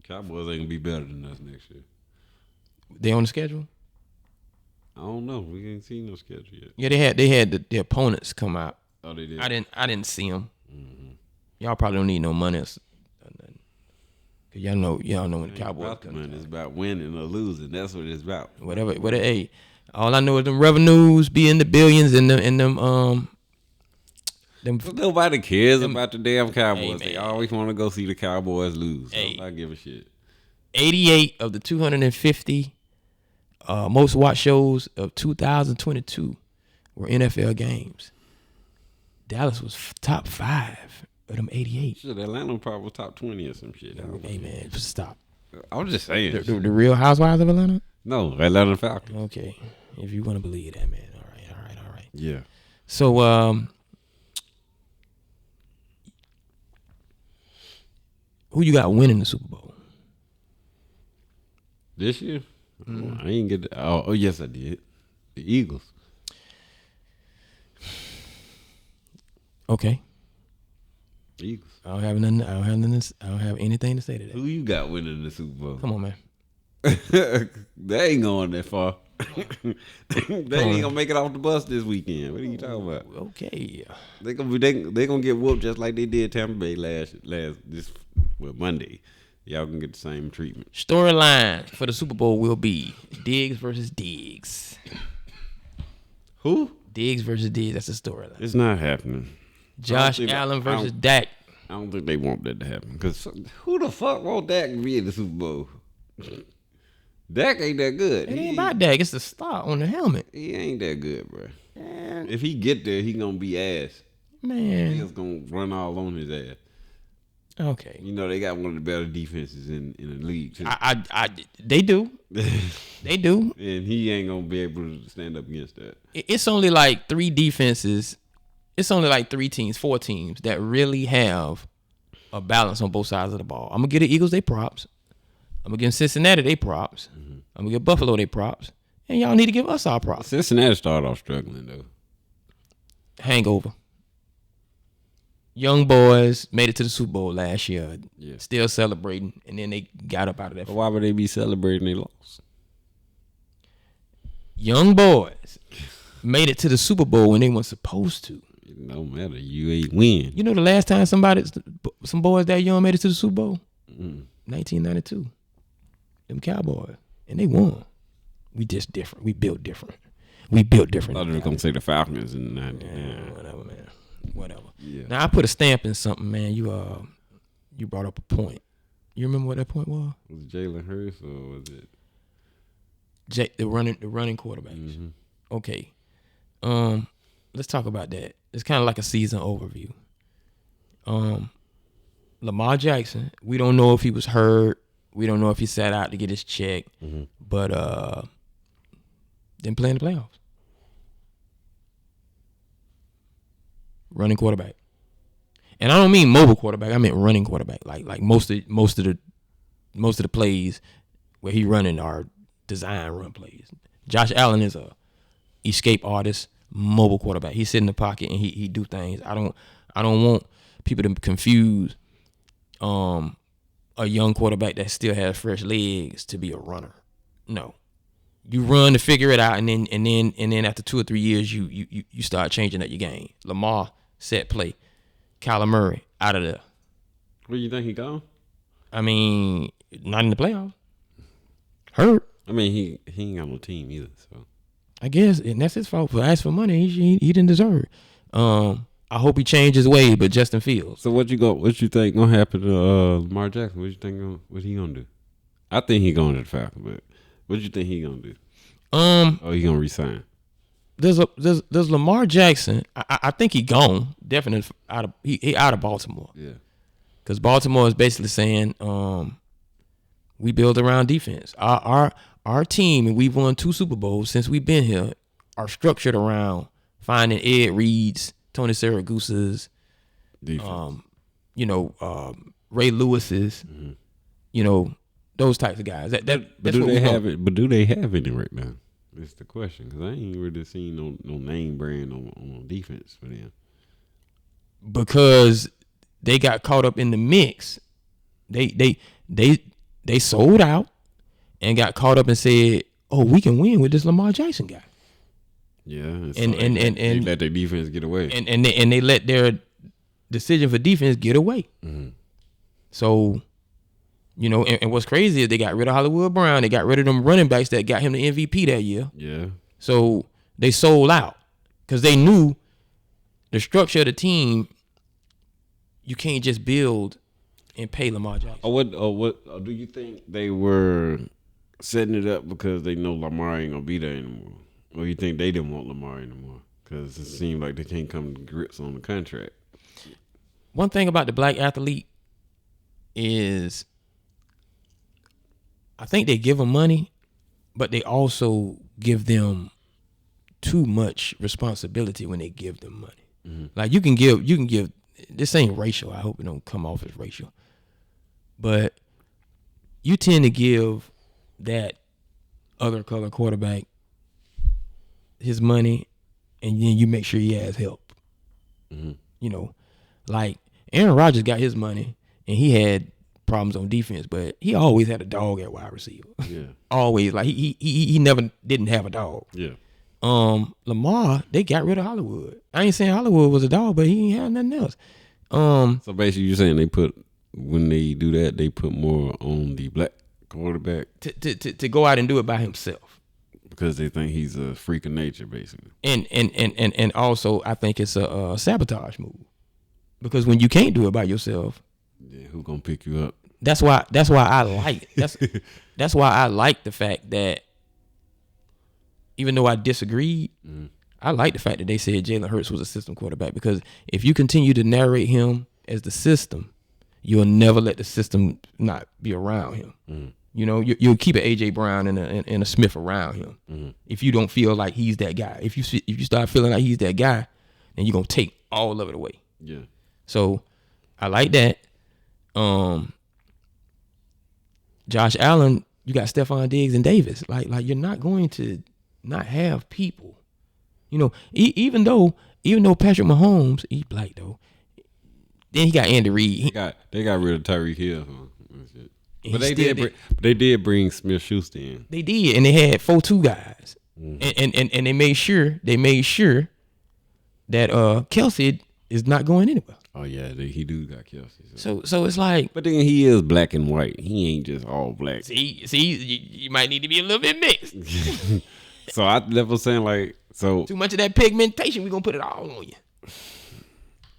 Cowboys ain't gonna be better than us next year. They on the schedule? I don't know. We ain't seen no schedule yet. Yeah, they had the opponents come out. Oh, they did. I didn't see them. Mm-hmm. Y'all probably don't need no money. Cause y'all know when the Cowboys come. It's about winning or losing. That's what it's about. Whatever. Hey, all I know is them revenues be in the billions and them. Nobody cares about the damn Cowboys. They always want to go see the Cowboys lose. So I give a shit. 88 of the 250 most watched shows of 2022 were NFL games. Dallas was top 5 of them 88. Shit, Atlanta probably was top 20 or some shit. Hey, man, stop. I was just saying. The Real Housewives of Atlanta? No, Atlanta Falcons. Okay. If you want to believe that, man. All right. Yeah. So who you got winning the Super Bowl? This year? Oh, I ain't get the, oh yes I did. The Eagles. Okay. Eagles. I don't have anything to say to that. Who you got winning the Super Bowl? Come on, man. They ain't going that far. They ain't gonna make it off the bus this weekend. What are you talking about? Okay. They gonna get whooped just like they did Tampa Bay Monday. Y'all can get the same treatment. Storyline for the Super Bowl will be Diggs versus Diggs. Who? Diggs versus Diggs. That's the storyline. It's not happening. Josh Allen versus Dak. I don't think they want that to happen. Because who the fuck want Dak to be in the Super Bowl? Dak ain't that good. It ain't about Dak. It's the star on the helmet. He ain't that good, bro. Man. If he get there, he gonna be ass. Man. He's gonna run all on his ass. Okay. You know they got one of the better defenses in the league too. They do. They do. And he ain't gonna be able to stand up against that. It's only like 3 defenses. It's only like 4 teams that really have a balance on both sides of the ball. I'm gonna give the Eagles their props. I'm gonna give Cincinnati their props. I'm gonna give Buffalo their props. And y'all need to give us our props. Cincinnati started off struggling though. Hangover. Young boys made it to the Super Bowl last year. Yeah. Still celebrating, and then they got up out of that. But why would they be celebrating they lost? Young boys made it to the Super Bowl when they weren't supposed to. It don't matter. You ain't win. You know the last time some boys that young made it to the Super Bowl? 1992. Them Cowboys. And they won. We just different. We built different. I thought they were gonna say the Falcons in the 90s. Yeah, whatever, man. Whatever. Yeah. Now I put a stamp in something, man. You brought up a point. You remember what that point was? Was it Jalen Hurts or was it The running quarterbacks. Okay. Let's talk about that. It's kind of like a season overview. Lamar Jackson, we don't know if he was hurt. We don't know if he sat out to get his check. But didn't play in the playoffs. Running quarterback. And I don't mean mobile quarterback. I meant running quarterback. Like most of the plays where he running are design run plays. Josh Allen is a escape artist, mobile quarterback. He sit in the pocket and he do things. I don't want people to confuse a young quarterback that still has fresh legs to be a runner. No. You run to figure it out, and then after 2 or 3 years you start changing up your game. Lamar set play. Kyler Murray out of there. Where you think he gone? I mean, not in the playoffs. Hurt. I mean, he ain't got no team either. So I guess, and that's his fault for asking for money. He didn't deserve it. I hope he changes his way, but Justin Fields. So what you think gonna happen to Lamar Jackson? What you think what he gonna do? I think he going to the Falcons, but what you think he gonna do? Oh, he gonna resign? There's Lamar Jackson. I think he gone. Definitely he out of Baltimore. Yeah. Because Baltimore is basically saying, we build around defense. Our team, and we've won 2 Super Bowls since we've been here, are structured around finding Ed Reed's, Tony Siragusa's, Defense. Ray Lewis's, those types of guys. But do they have it? But do they have any right now? That's the question. Because I ain't really seen no name brand on defense for them. Because they got caught up in the mix. They sold out and got caught up and said, "Oh, we can win with this Lamar Jackson guy." Yeah, and they let their defense get away, and they let their decision for defense get away. So, and what's crazy is they got rid of Hollywood Brown. They got rid of them running backs that got him the MVP that year. Yeah. So they sold out because they knew the structure of the team. You can't just build and pay Lamar Jackson. What do you think they were setting it up because they know Lamar ain't gonna be there anymore? Or you think they didn't want Lamar anymore? Because it seemed like they can't come to grips on the contract. One thing about the black athlete is I think they give them money, but they also give them too much responsibility when they give them money. Like you can give. This ain't racial. I hope it don't come off as racial, but you tend to give that other color quarterback his money, and then you make sure he has help. You know, like Aaron Rodgers got his money, and he had problems on defense, but he always had a dog at wide receiver. Yeah. Always. Like he never didn't have a dog. Yeah. Lamar, they got rid of Hollywood. I ain't saying Hollywood was a dog, but he ain't had nothing else. So basically, you're saying when they do that, they put more on the black quarterback to go out and do it by himself because they think he's a freak of nature, basically. And also, I think it's a sabotage move because when you can't do it by yourself, yeah, who gonna pick you up? That's why I like that's why I like the fact that even though I disagreed, I like the fact that they said Jalen Hurts was a system quarterback because if you continue to narrate him as the system, you'll never let the system not be around him. You know, you'll keep an AJ Brown and a Smith around him if you don't feel like he's that guy. If you start feeling like he's that guy, then you're gonna take all of it away. Yeah. So I like that. Josh Allen, you got Stephon Diggs and Davis. Like you're not going to not have people. You know, even though Patrick Mahomes, he's black though. Then he got Andy Reid. They got rid of Tyreek Hill. But they did bring Smith Schuster in. They did, and they had 4-2 guys. And they made sure that Kelsey is not going anywhere. Oh yeah, he do got Kelsey. So it's like, but then he is black and white. He ain't just all black. See, you might need to be a little bit mixed. So I never saying like so too much of that pigmentation. We gonna put it all on you.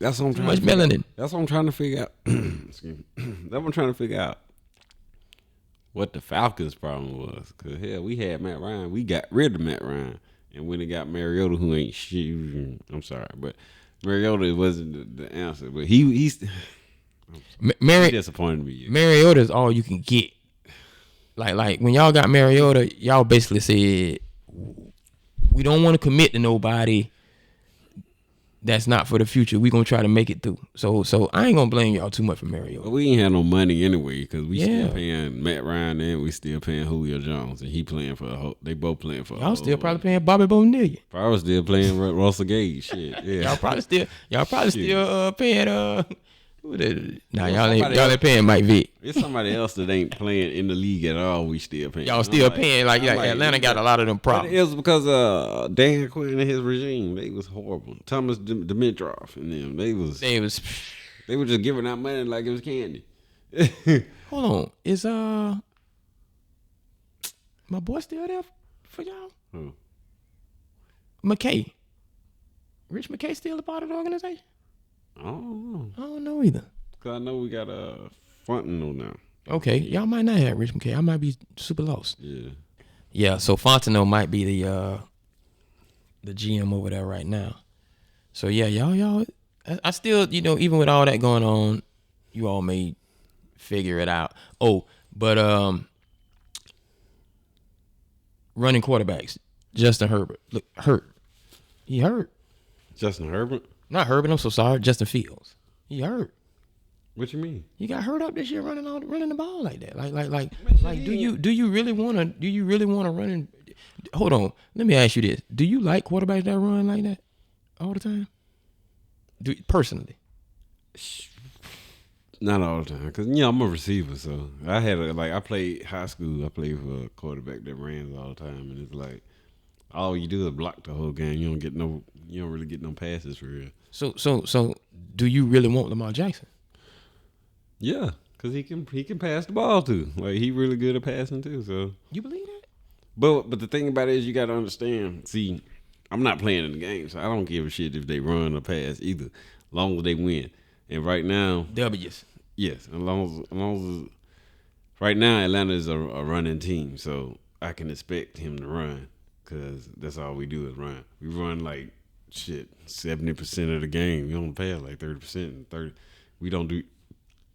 That's what I'm too trying. Much melanin. That's what I'm trying to figure out. Excuse me. That's what I'm trying to figure out. What the Falcons' problem was? Cause hell, we had Matt Ryan. We got rid of Matt Ryan, and when they got Mariota, who ain't shit. I'm sorry, but Mariota wasn't the answer. But he's disappointed me. Mariota is all you can get. Like when y'all got Mariota, y'all basically said we don't want to commit to nobody that's not for the future. We gonna try to make it through. So I ain't gonna blame y'all too much for Mariota. But we ain't had no money anyway because we still paying Matt Ryan and we still paying Julio Jones and he playing for they both playing for. Y'all still probably paying Bobby Bonilla. Probably still playing Russell Gage. Shit, yeah. Y'all probably still paying y'all ain't paying Mike Vick. It's somebody else that ain't playing in the league at all. We still paying. Y'all still paying like Atlanta got a lot of them problems. It was because Dan Quinn and his regime, they was horrible. Thomas Dimitroff and them, they were just giving out money like it was candy. Hold on, is my boy still there for y'all? Who? McKay. Rich McKay still a part of the organization? I don't know either. Cause I know we got a Fontenot now. Okay, y'all might not have Rich McKay. I might be super lost. Yeah. Yeah, so Fontenot might be the GM over there right now. So yeah, y'all. I still, even with all that going on, you all may figure it out. Oh, but running quarterbacks, Justin Herbert. Look, hurt. He hurt. Justin Herbert? Not Herbert, I'm so sorry. Justin Fields. He hurt. What you mean? He got hurt up this year running the ball like that. Like do you really want to run in? Hold on. Let me ask you this. Do you like quarterbacks that run like that all the time? Personally? Not all the time, because I'm a receiver, so I played high school. I played for a quarterback that ran all the time, and it's like all you do is block the whole game. You don't really get no passes for real. So do you really want Lamar Jackson? Yeah, because he can pass the ball too. Like he really good at passing too. So you believe that? But the thing about it is you got to understand. See, I'm not playing in the game, so I don't give a shit if they run or pass either, as long as they win. And right now, W's. Yes, as long as right now Atlanta is a running team, so I can expect him to run because that's all we do is run. We run like 70% of the game. We don't pass like 30%. We don't do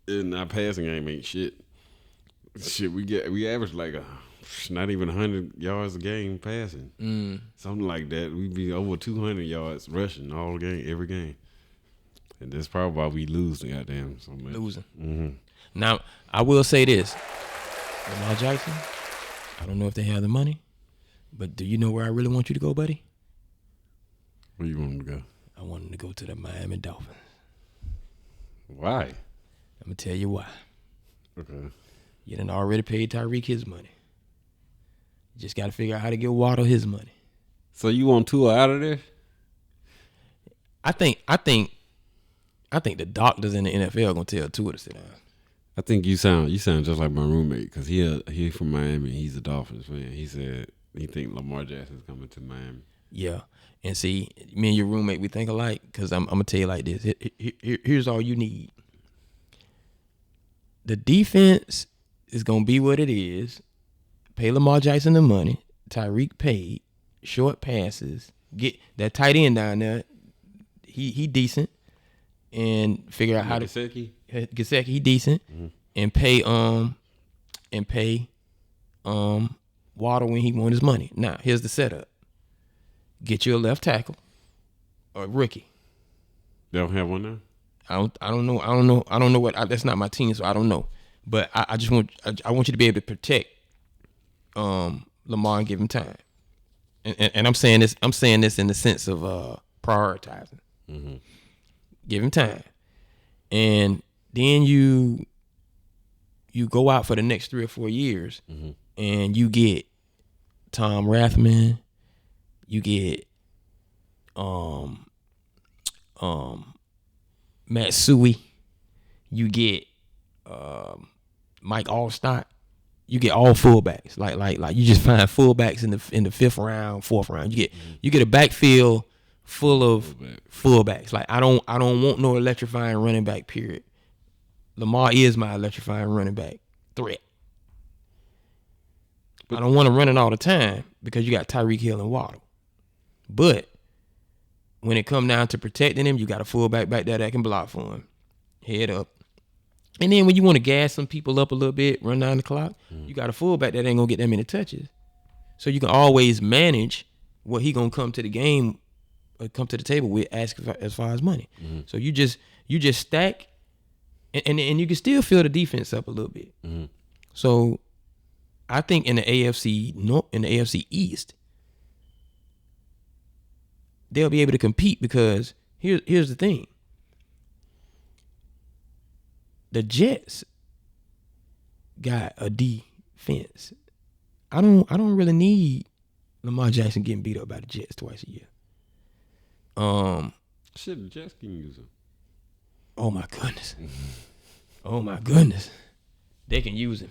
in our passing game ain't shit. We average like Not even 100 yards a game passing. Something like that. We'd be over 200 yards rushing all game, every game. And that's probably why we lose the goddamn so much. Losing. Mm-hmm. Now, I will say this. Lamar Jackson, I don't know if they have the money, but do you know where I really want you to go, buddy? Where you want him to go? I want him to go to the Miami Dolphins. Why? I'm going to tell you why. Okay. You done already paid Tyreek his money. You just got to figure out how to get Waddle his money. So you want Tua out of there? I think the doctors in the NFL are going to tell Tua to sit down. I think you sound just like my roommate because he from Miami. He's a Dolphins fan. He said he think Lamar Jackson's coming to Miami. Yeah, and see, me and your roommate, we think alike because I'm gonna tell you like this. Here's all you need. The defense is gonna be what it is. Pay Lamar Jackson the money. Tyreek paid. Short passes. Get that tight end down there. He decent. And figure out how to Gesicki, he decent, and pay Waddle when he want his money. Now here's the setup: get you a left tackle, a rookie. They don't have one now. I don't know what. That's not my team, so I don't know. But I just want you to be able to protect Lamar and give him time. And I'm saying this in the sense of prioritizing. Mm-hmm. Give him time. And then you go out for the next 3 or 4 years, and you get Tom Rathman, you get Matt Suey, you get Mike Allstott, you get all fullbacks. Like you just find fullbacks in the 5th round, 4th round. You get a backfield full of fullbacks. Like I don't want no electrifying running back, period. Lamar is my electrifying running back threat. I don't want to run it all the time because you got Tyreek Hill and Waddle. But when it come down to protecting him, you got a fullback back there that can block for him. Head up. And then when you want to gas some people up a little bit, run down the clock, you got a fullback that ain't gonna get that many touches. So you can always manage what he gonna come to the game, come to the table with, ask as far as money. So you just stack, and you can still fill the defense up a little bit. So I think in the AFC East, they'll be able to compete because here's the thing. The Jets got a defense. I don't really need Lamar Jackson getting beat up by the Jets twice a year. Shit, the Jets can use him. Oh my goodness. Oh my goodness. They can use him.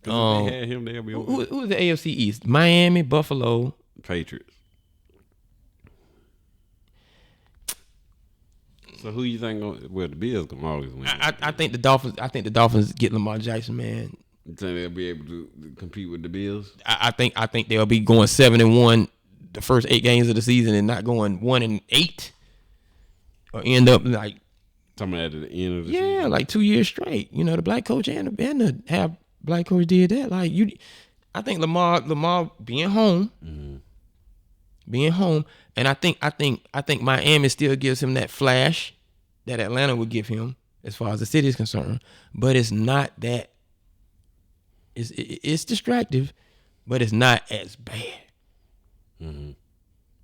If they had him, they'll be over. Who's the AFC East? Miami, Buffalo, Patriots. So who you think? Well, the Bills gonna always win. I think the Dolphins. I think the Dolphins get Lamar Jackson, man. You think they'll be able to compete with the Bills? I think they'll be going 7-1 the first 8 games of the season and not going 1-8, or end up like talking at the end of the season. Yeah, like 2 years straight. You know, the black coach and the half black coach did that. Like I think Lamar being home, and I think Miami still gives him that flash that Atlanta would give him as far as the city is concerned. But it's not that. It's distractive, but it's not as bad. And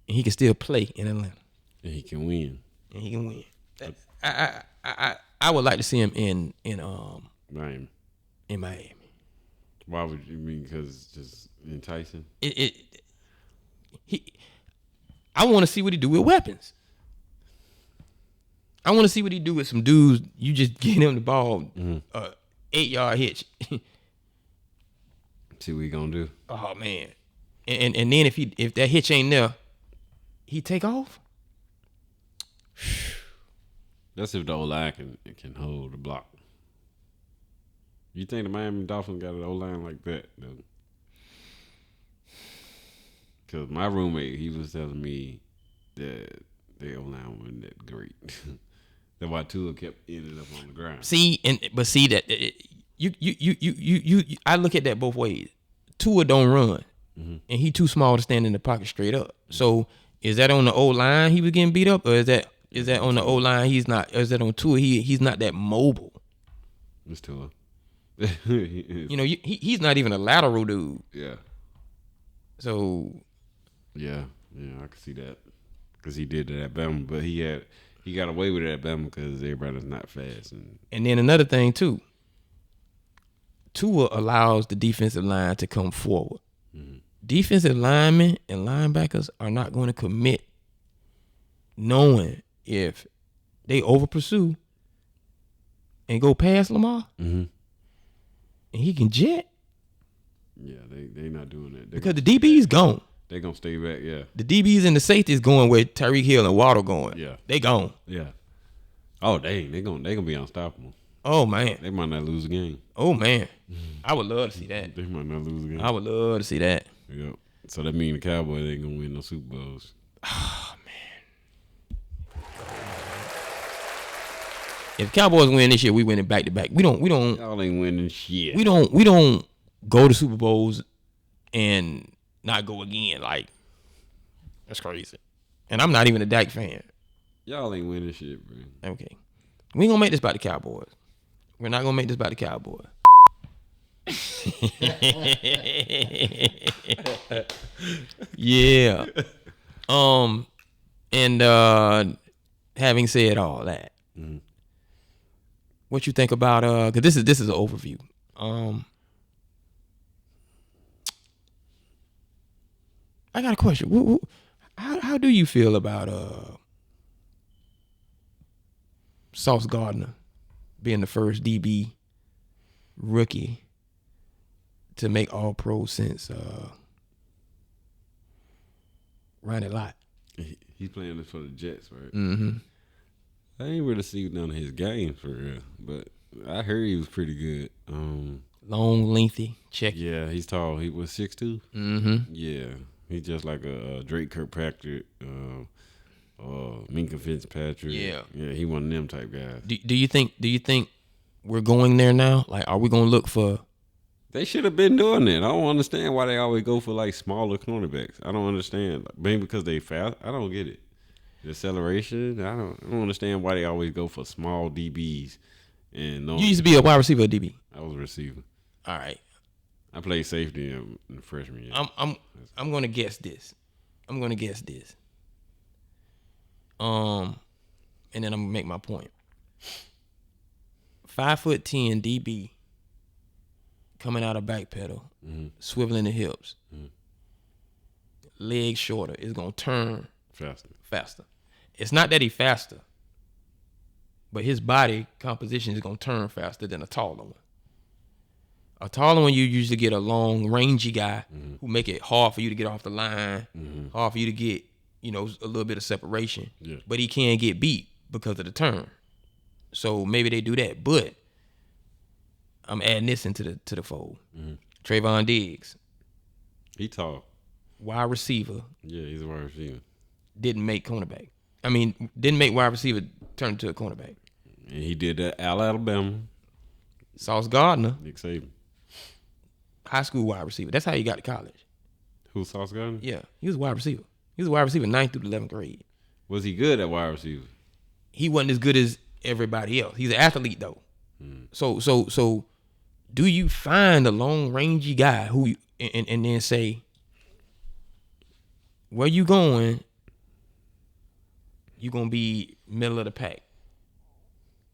he can still play in Atlanta. And he can win. I would like to see him in Miami. In Miami. Why would you mean? Because it's just enticing. I want to see what he do with weapons. I want to see what he do with some dudes. You just get him the ball, 8-yard hitch. See what he gonna do. Oh man, and then if that hitch ain't there, he take off. That's if the O-line can hold the block. You think the Miami Dolphins got an O-line like that, though? Because my roommate, he was telling me that their O-line wasn't that great. That's why Tua ended up on the ground. See, but see that you I look at that both ways. Tua don't run, and he too small to stand in the pocket straight up. So is that on the O line he was getting beat up, or is that on the O line he's not? Or is that on Tua he's not that mobile? It's Tua. You know, he's not even a lateral dude. Yeah. So Yeah, I can see that because he did that at Bama, but he got away with it at Bama because everybody's not fast. And then another thing too, Tua allows the defensive line to come forward. Defensive linemen and linebackers are not going to commit knowing if they over pursue and go past Lamar and he can jet. Yeah, they not doing that. Because the DB's gone. They gonna stay back. Yeah. The DBs and the safeties going where Tyreek Hill and Waddle going. Yeah. They gone. Yeah. Oh dang, they gonna be unstoppable. Oh man. They might not lose a game. Oh man. I would love to see that. They might not lose a game. I would love to see that. Yep. So that means the Cowboys ain't gonna win no Super Bowls. Oh man. If Cowboys win this year, we win it back to back. We don't Y'all ain't winning shit. we don't go to Super Bowls and not go again. Like, that's crazy. And I'm not even a Dak fan. Y'all ain't winning shit, bro. Okay. We ain't gonna make this about the Cowboys. We're not gonna make this about the Cowboys. Yeah. And having said all that, what you think about cause this is an overview. I got a question. How do you feel about Sauce Gardner being the first DB rookie to make All Pro since Ronnie Lott? He's playing this for the Jets, right? Mm-hmm. I ain't really seen none of his games for real, but I heard he was pretty good. Long, lengthy, check. Yeah, he's tall. He was 6'2". Mm-hmm. Yeah, he's just like a Drake Kirkpatrick, Minka Fitzpatrick. Yeah, he one of them type guys. Do you think we're going there now? Like, are we gonna look for? They should have been doing that. I don't understand why they always go for like smaller cornerbacks. I don't understand. Maybe because they fast. I don't get it. The acceleration. I don't understand why they always go for small DBs. And no, You used to be a wide receiver, or DB. I was a receiver. All right. I played safety in the freshman year. I'm gonna guess this. And then I'm gonna make my point. 5'10" DB coming out of back pedal, swiveling the hips, legs shorter, is gonna turn faster. It's not that he faster, but his body composition is gonna turn faster than a taller one. A taller one, you usually get a long, rangy guy who make it hard for you to get off the line, hard for you to get, a little bit of separation. Yeah. But he can't get beat because of the turn. So maybe they do that. But I'm adding this into the fold. Trayvon Diggs, He tall. wide receiver, Yeah, he's a wide receiver. didn't make cornerback. Didn't make wide receiver turn into a cornerback. And he did that at Alabama. Sauce Gardner, Nick Saban. high school wide receiver. That's how he got to college. Who's Sauce Gardner? Yeah, he was a wide receiver. He was a wide receiver 9th through the 11th grade. Was he good at wide receiver? He wasn't as good as everybody else. He's an athlete though. So do you find a long rangy guy who and then say, where you going? You gonna be middle of the pack.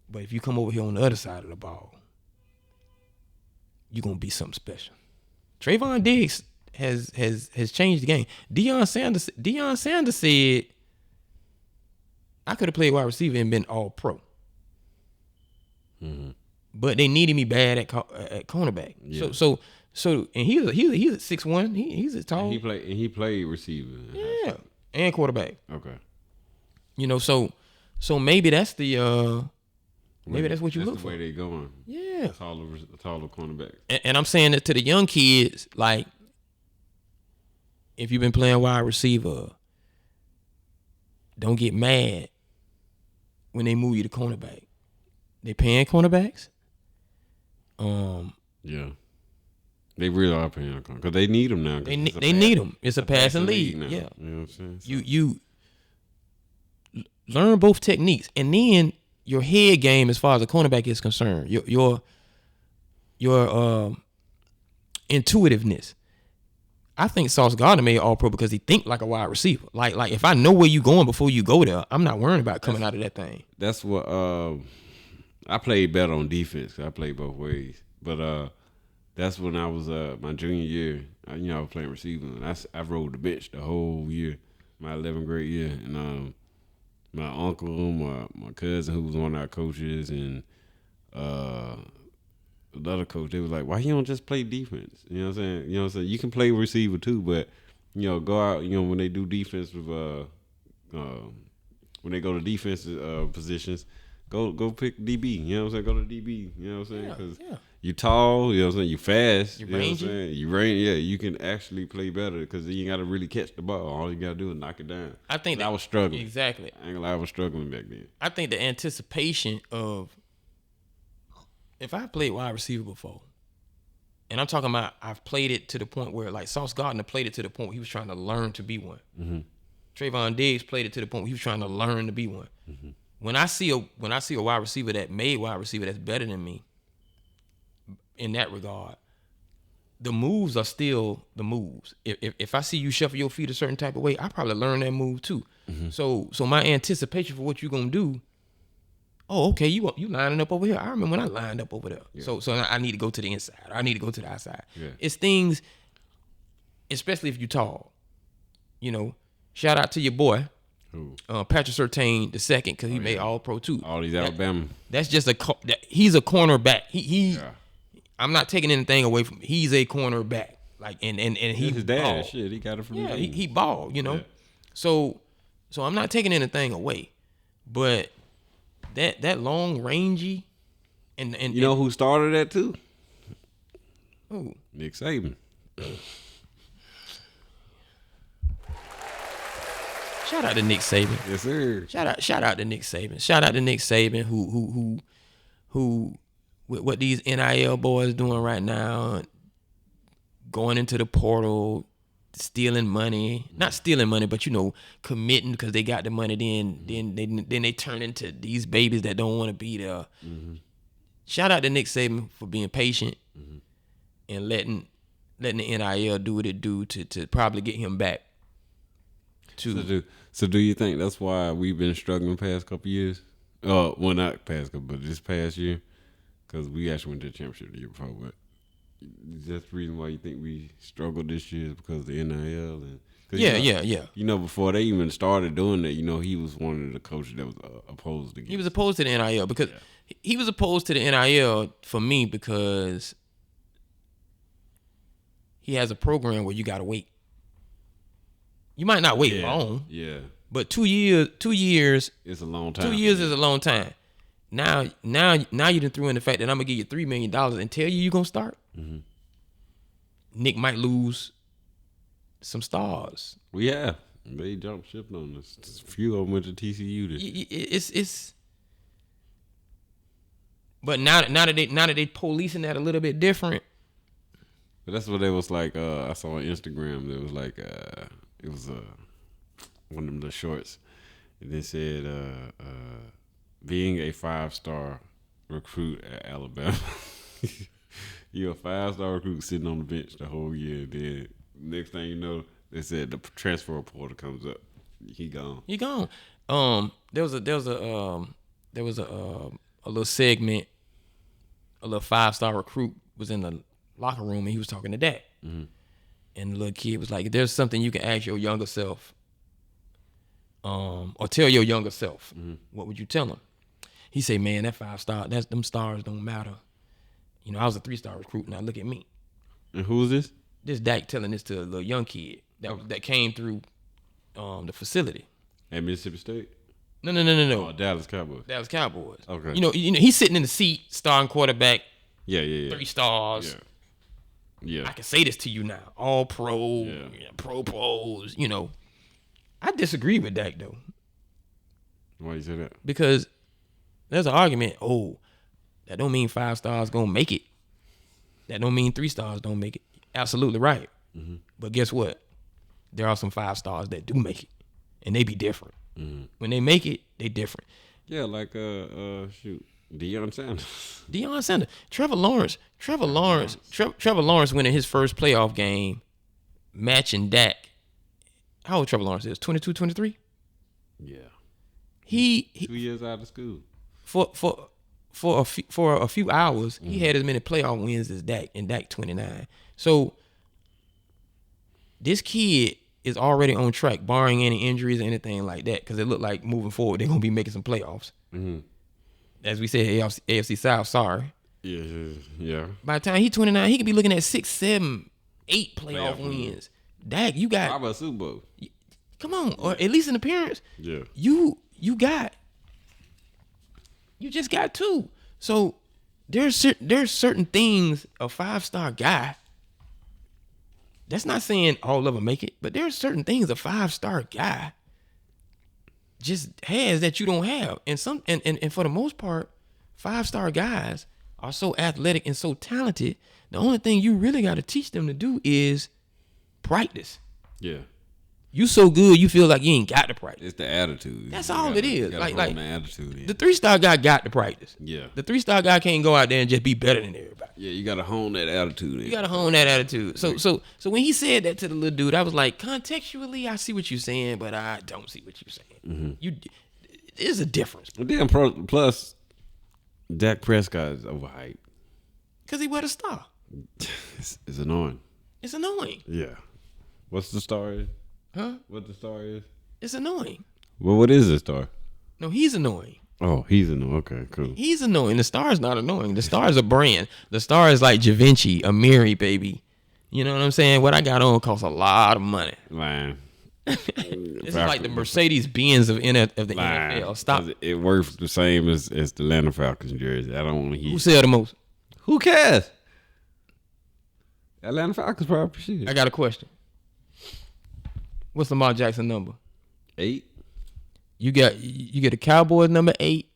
But if you come over here on the other side of the ball, you're gonna be something special. Trayvon Diggs has changed the game. Deion Sanders said, I could have played wide receiver and been all pro. But they needed me bad at cornerback. Yeah. So and he's at 6'1". He's a tall. And he played receiver. Yeah, and quarterback. Okay. So maybe that's the maybe that's what you look the for. way they going. Yeah. Taller cornerback. And I'm saying that to the young kids, like, if you've been playing wide receiver, don't get mad when they move you to cornerback. They paying cornerbacks. Yeah. They really are paying because they need them now. They need them. It's a passing league. now. Yeah. You know what I'm saying? So, You learn both techniques, and then your head game as far as the cornerback is concerned, your intuitiveness. I think Sauce Gardner made All Pro because he think like a wide receiver. Like if I know where you going before you go there, I'm not worrying about coming out of that thing. that's what I played better on defense. I played both ways, but that's when I was my junior year. I was playing receiver, and I rode the bench the whole year, my 11th grade year, and my uncle, my cousin who was one of our coaches, and another coach, they was like, "Why you don't just play defense?" You know what I'm saying? You can play receiver too, but go out. When they do defensive, when they go to defensive positions, go pick DB. You know what I'm saying? Go to DB. You know what I'm saying? Because you tall. You know what I'm saying? You fast. You know what I'm rangy. saying? You range. Yeah, you can actually play better because you ain't got to really catch the ball. All you got to do is knock it down. I think I was struggling. Exactly. I ain't gonna lie, I was struggling back then. I think the anticipation of if I played wide receiver before, and I'm talking about I've played it to the point where like Sauce Gardner played it to the point where he was trying to learn to be one. Mm-hmm. Trayvon Diggs played it to the point where he was trying to learn to be one. Mm-hmm. When I see a wide receiver that made wide receiver that's better than me in that regard, the moves are still the moves. If I see you shuffle your feet a certain type of way, I probably learn that move too. Mm-hmm. So my anticipation for what you're gonna do. Oh, okay, you lining up over here. I remember when I lined up over there. Yeah. So I need to go to the inside. Or I need to go to the outside. Yeah. It's things, especially if you're tall. Shout out to your boy, Patrick Surtain II, because he made All Pro too. All these Alabama. That's just he's a cornerback. I'm not taking anything away from him. He's a cornerback. Like and he his dad ball. Shit, he got it from yeah. He balled. Yeah. So I'm not taking anything away, but. That long rangy, and you know who started that too? Who? Nick Saban. Shout out to Nick Saban. Yes, sir. Shout out to Nick Saban. Shout out to Nick Saban who with what these NIL boys doing right now, going into the portal, stealing money, not stealing money, but committing because they got the money. Then they turn into these babies that don't want to be there. Mm-hmm. Shout out to Nick Saban for being patient and letting the NIL do what it do to probably get him back. So do you think that's why we've been struggling the past couple years? Well, not past couple, but this past year, because we actually went to the championship the year before, but. That's the reason why you think we struggled this year is because of the NIL and yeah. Before they even started doing that, he was one of the coaches that was opposed to. He was opposed to the NIL because he was opposed to the NIL for me because he has a program where you got to wait. You might not wait long. Yeah. But 2 years. It's a long time. 2 years is a long time. Now you done threw in the fact that I'm gonna give you $3 million and tell you gonna start. Mm-hmm. Nick might lose some stars. Well, yeah, they jumped ship on us. A few of them went to TCU. It's. But now that they policing that a little bit different. But that's what they was like. I saw on Instagram. There was like it was one of them little shorts, and they said being a 5-star recruit at Alabama. You're a 5-star recruit sitting on the bench the whole year. Then next thing you know, they said the transfer portal comes up. He gone. There was a little segment. A little 5-star recruit was in the locker room and he was talking to Dak. Mm-hmm. And the little kid was like, "There's something you can ask your younger self, or tell your younger self. Mm-hmm. What would you tell him?" He said, "Man, that 5-star, them stars don't matter. I was a 3-star recruit. Now look at me." And who is this? This Dak telling this to a little young kid that came through the facility. At Mississippi State? No. Oh, Dallas Cowboys. Dallas Cowboys. Okay. He's sitting in the seat, starting quarterback. Yeah. 3 stars. Yeah. I can say this to you now. All pro, pro pros, I disagree with Dak though. Why you say that? Because there's an argument, that don't mean 5 stars gonna make it. That don't mean 3 stars don't make it. Absolutely right. But guess what? There are some 5 stars that do make it, and they be different. When they make it, they different. Yeah, like Deion Sanders. Deion Sanders, Trevor Lawrence winning his first playoff game, matching Dak. How old Trevor Lawrence is? 22, 23? Yeah. He 2 years out of school. For a few hours, he had as many playoff wins as Dak, and Dak 29. So this kid is already on track, barring any injuries or anything like that, because it looked like moving forward they're gonna be making some playoffs. As we said, AFC South. Sorry. Yeah. By the time he's 29, he could be looking at 6, 7, 8 playoff wins. Dak, you got. How about Super Bowl? Come on, or at least in appearance. Yeah. You just got 2. So there's certain things a 5-star guy. That's not saying all of them make it, but there's certain things a 5-star guy just has that you don't have. And for the most part, 5-star guys are so athletic and so talented. The only thing you really got to teach them to do is practice. Yeah. You so good, you feel like you ain't got to practice. It's the attitude. That's all it is. Like the attitude in. The 3-star guy got to practice. Yeah. The 3-star guy can't go out there and just be better than everybody. Yeah, you gotta hone that attitude in. You gotta hone that attitude. So when he said that to the little dude, I was like, contextually, I see what you're saying, but I don't see what you're saying. There's a difference. But then plus, Dak Prescott is overhyped. Cause he was a star. It's annoying. It's annoying. Yeah. What's the star is? Huh? What the star is? It's annoying. Well, what is the star? No, he's annoying. Oh, he's annoying. Okay, cool. He's annoying. The star is not annoying. The star is a brand. The star is like Givenchy, Amiri, baby. You know what I'm saying? What I got on costs a lot of money. Lying. It's like the Mercedes Benz of the NFL. Stop. It works the same as the Atlanta Falcons jersey. I don't want to hear. Who sell the most? Who cares? Atlanta Falcons probably shit. I got a question. What's Lamar Jackson number? 8. You get a Cowboys number 8,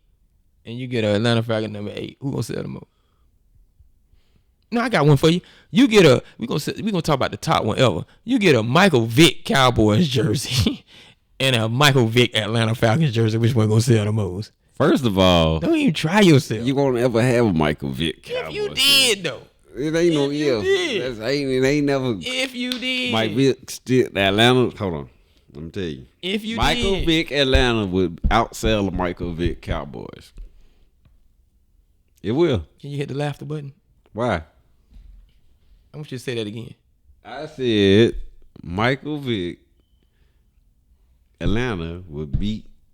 and you get a Atlanta Falcons number 8. Who gonna sell the most? No, I got one for you. You get we gonna talk about the top one ever. You get a Michael Vick Cowboys jersey and a Michael Vick Atlanta Falcons jersey. Which one gonna sell the most? First of all, don't even try yourself. You won't ever have a Michael Vick Cowboys. If you did though. It ain't no if. It ain't never. If you did. Mike Vick still Atlanta. Hold on. Let me tell you. If you Michael did. Vick Atlanta would outsell the Michael Vick Cowboys. It will. Can you hit the laughter button? Why? I want you to say that again. I said Michael Vick Atlanta would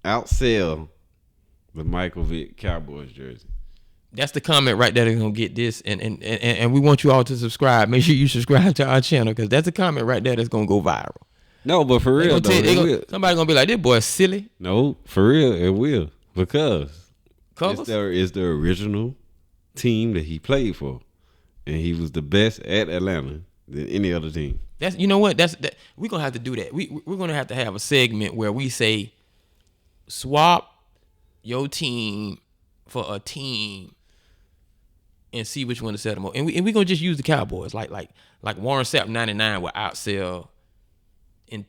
outsell the Michael Vick Cowboys jersey. That's the comment right there that's gonna get this, and we want you all to subscribe. Make sure you subscribe to our channel because that's a comment right there that's gonna go viral. No, but for real, somebody gonna be like, "This boy's silly." No, for real, it will because Colors? it's the original team that he played for, and he was the best at Atlanta than any other team. That's that we're gonna have to do that. We're gonna have to have a segment where we say, swap your team for a team. And see which one to sell the most. And we gonna just use the Cowboys. Like Warren Sapp 99 would outsell in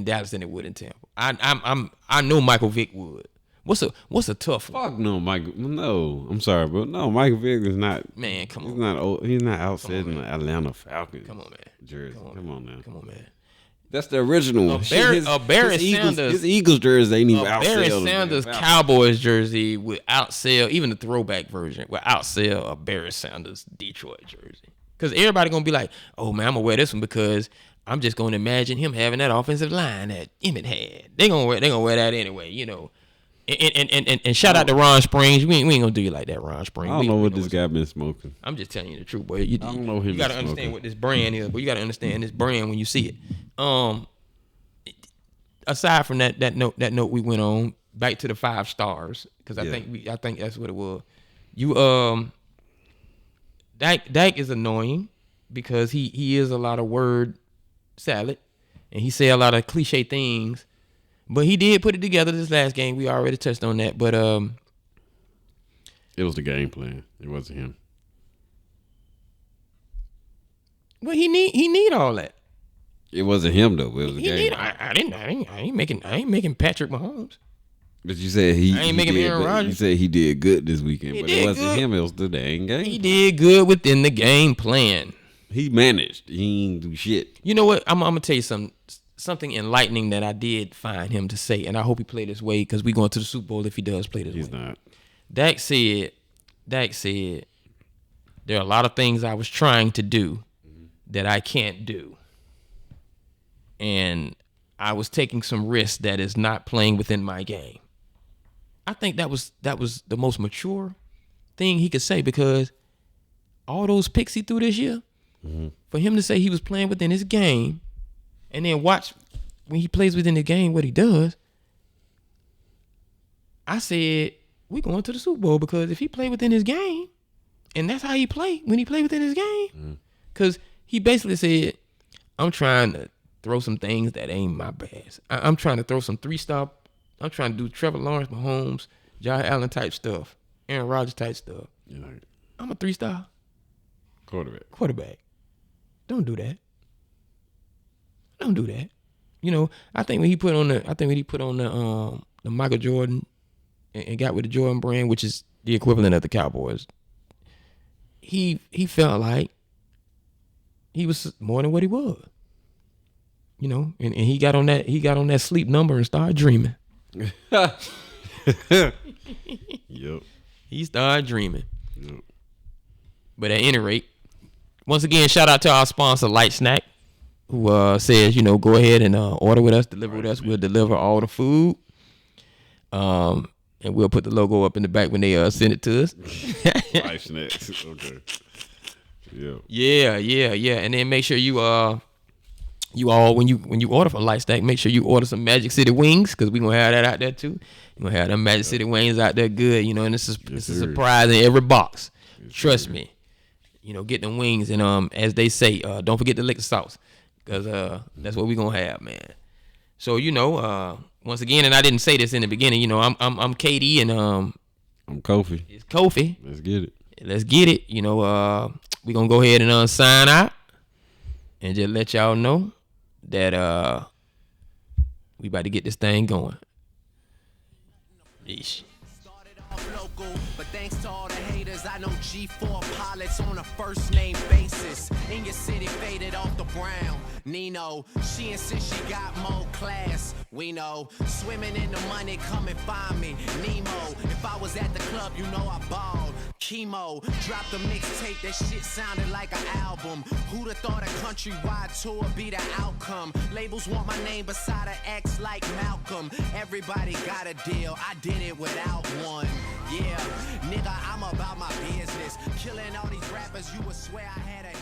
Dallas than it would in Tampa. I know Michael Vick would. What's a tough one? Fuck no, Michael. No, I'm sorry, but no, Michael Vick is not. Man, come on. He's not outselling the Atlanta Falcons. Come on, man. Jersey. Come on now. Come on, man. That's the original one. Barry Sanders. His Eagles jersey ain't even outsell. Barry Sanders Cowboys jersey would outsell, even the throwback version would outsell a Barry Sanders Detroit jersey. Because everybody gonna be like, "Oh man, I'm gonna wear this one because I'm just gonna imagine him having that offensive line that Emmett had." They gonna wear that anyway, you know. And shout out to Ron Springs. We ain't gonna do you like that, Ron Springs. I don't know what this guy been smoking. I'm just telling you the truth, boy. I don't know him. You gotta understand what this brand is, but you gotta understand this brand when you see it. Aside from that note we went on back to the 5 stars because I think that's what it was. Dak is annoying because he is a lot of word salad and he say a lot of cliche things, but he did put it together this last game. We already touched on that, but it was the game plan. It wasn't him. Well, he need all that. It wasn't him though. It was a He game. need. I ain't making Patrick Mahomes. But you said he. I ain't he making did, Aaron but Rodgers. You said he did good this weekend, He but did it wasn't good. him. It was the dang game. He did good within the game plan. He managed. He ain't do shit. You know what? I'm gonna tell you something enlightening that I did find him to say, and I hope he played this way because we going to the Super Bowl if he does play this He's way. not. Dak said, there are a lot of things I was trying to do that I can't do. And I was taking some risks that is not playing within my game. I think that was the most mature thing he could say, because all those picks he threw this year, for him to say he was playing within his game, and then watch when he plays within the game what he does, I said, we going to the Super Bowl, because if he play within his game, and that's how he play when he play within his game, because he basically said, I'm trying to throw some things that ain't my best. I'm trying to throw some 3-star. I'm trying to do Trevor Lawrence, Mahomes, Josh Allen type stuff, Aaron Rodgers type stuff. You know, I'm a 3-star quarterback. Don't do that. Don't do that. You know, I think when he put on the Michael Jordan and got with the Jordan brand, which is the equivalent of the Cowboys, he felt like he was more than what he was. You know, and he got on that sleep number and started dreaming. Yep. He started dreaming. Yep. But at any rate, once again, shout out to our sponsor, Light Snack, who says, you know, go ahead and order with us, deliver with us. We'll deliver all the food. And we'll put the logo up in the back when they send it to us. Life snacks. Okay. Yep. Yeah. And then make sure you all when you order from Light Snack, make sure you order some Magic City wings, because we're gonna have that out there too. We're gonna have them Magic City wings out there good, you know, and it's a surprise in every box. Trust me. You know, get them wings, and as they say, don't forget the liquor sauce, because that's what we're gonna have, man. So, you know, once again, and I didn't say this in the beginning, you know, I'm KD, and I'm Kofi. it's Kofi. Let's get it. Let's get it. You know, we're gonna go ahead and sign out and just let y'all know that we about to get this thing going. Yeesh. Started off local, but thanks to all the haters, I know G4 pilots on a first name basis. In your city, faded off the brown. Nino, she insists she got more class. We know, swimming in the money, come and find me. Nemo, if I was at the club, you know I balled. Chemo, dropped a mixtape, that shit sounded like an album. Who'da thought a countrywide tour be the outcome? Labels want my name beside an X like Malcolm. Everybody got a deal, I did it without one. Yeah, nigga, I'm about my business. Killing all these rappers, you would swear I had a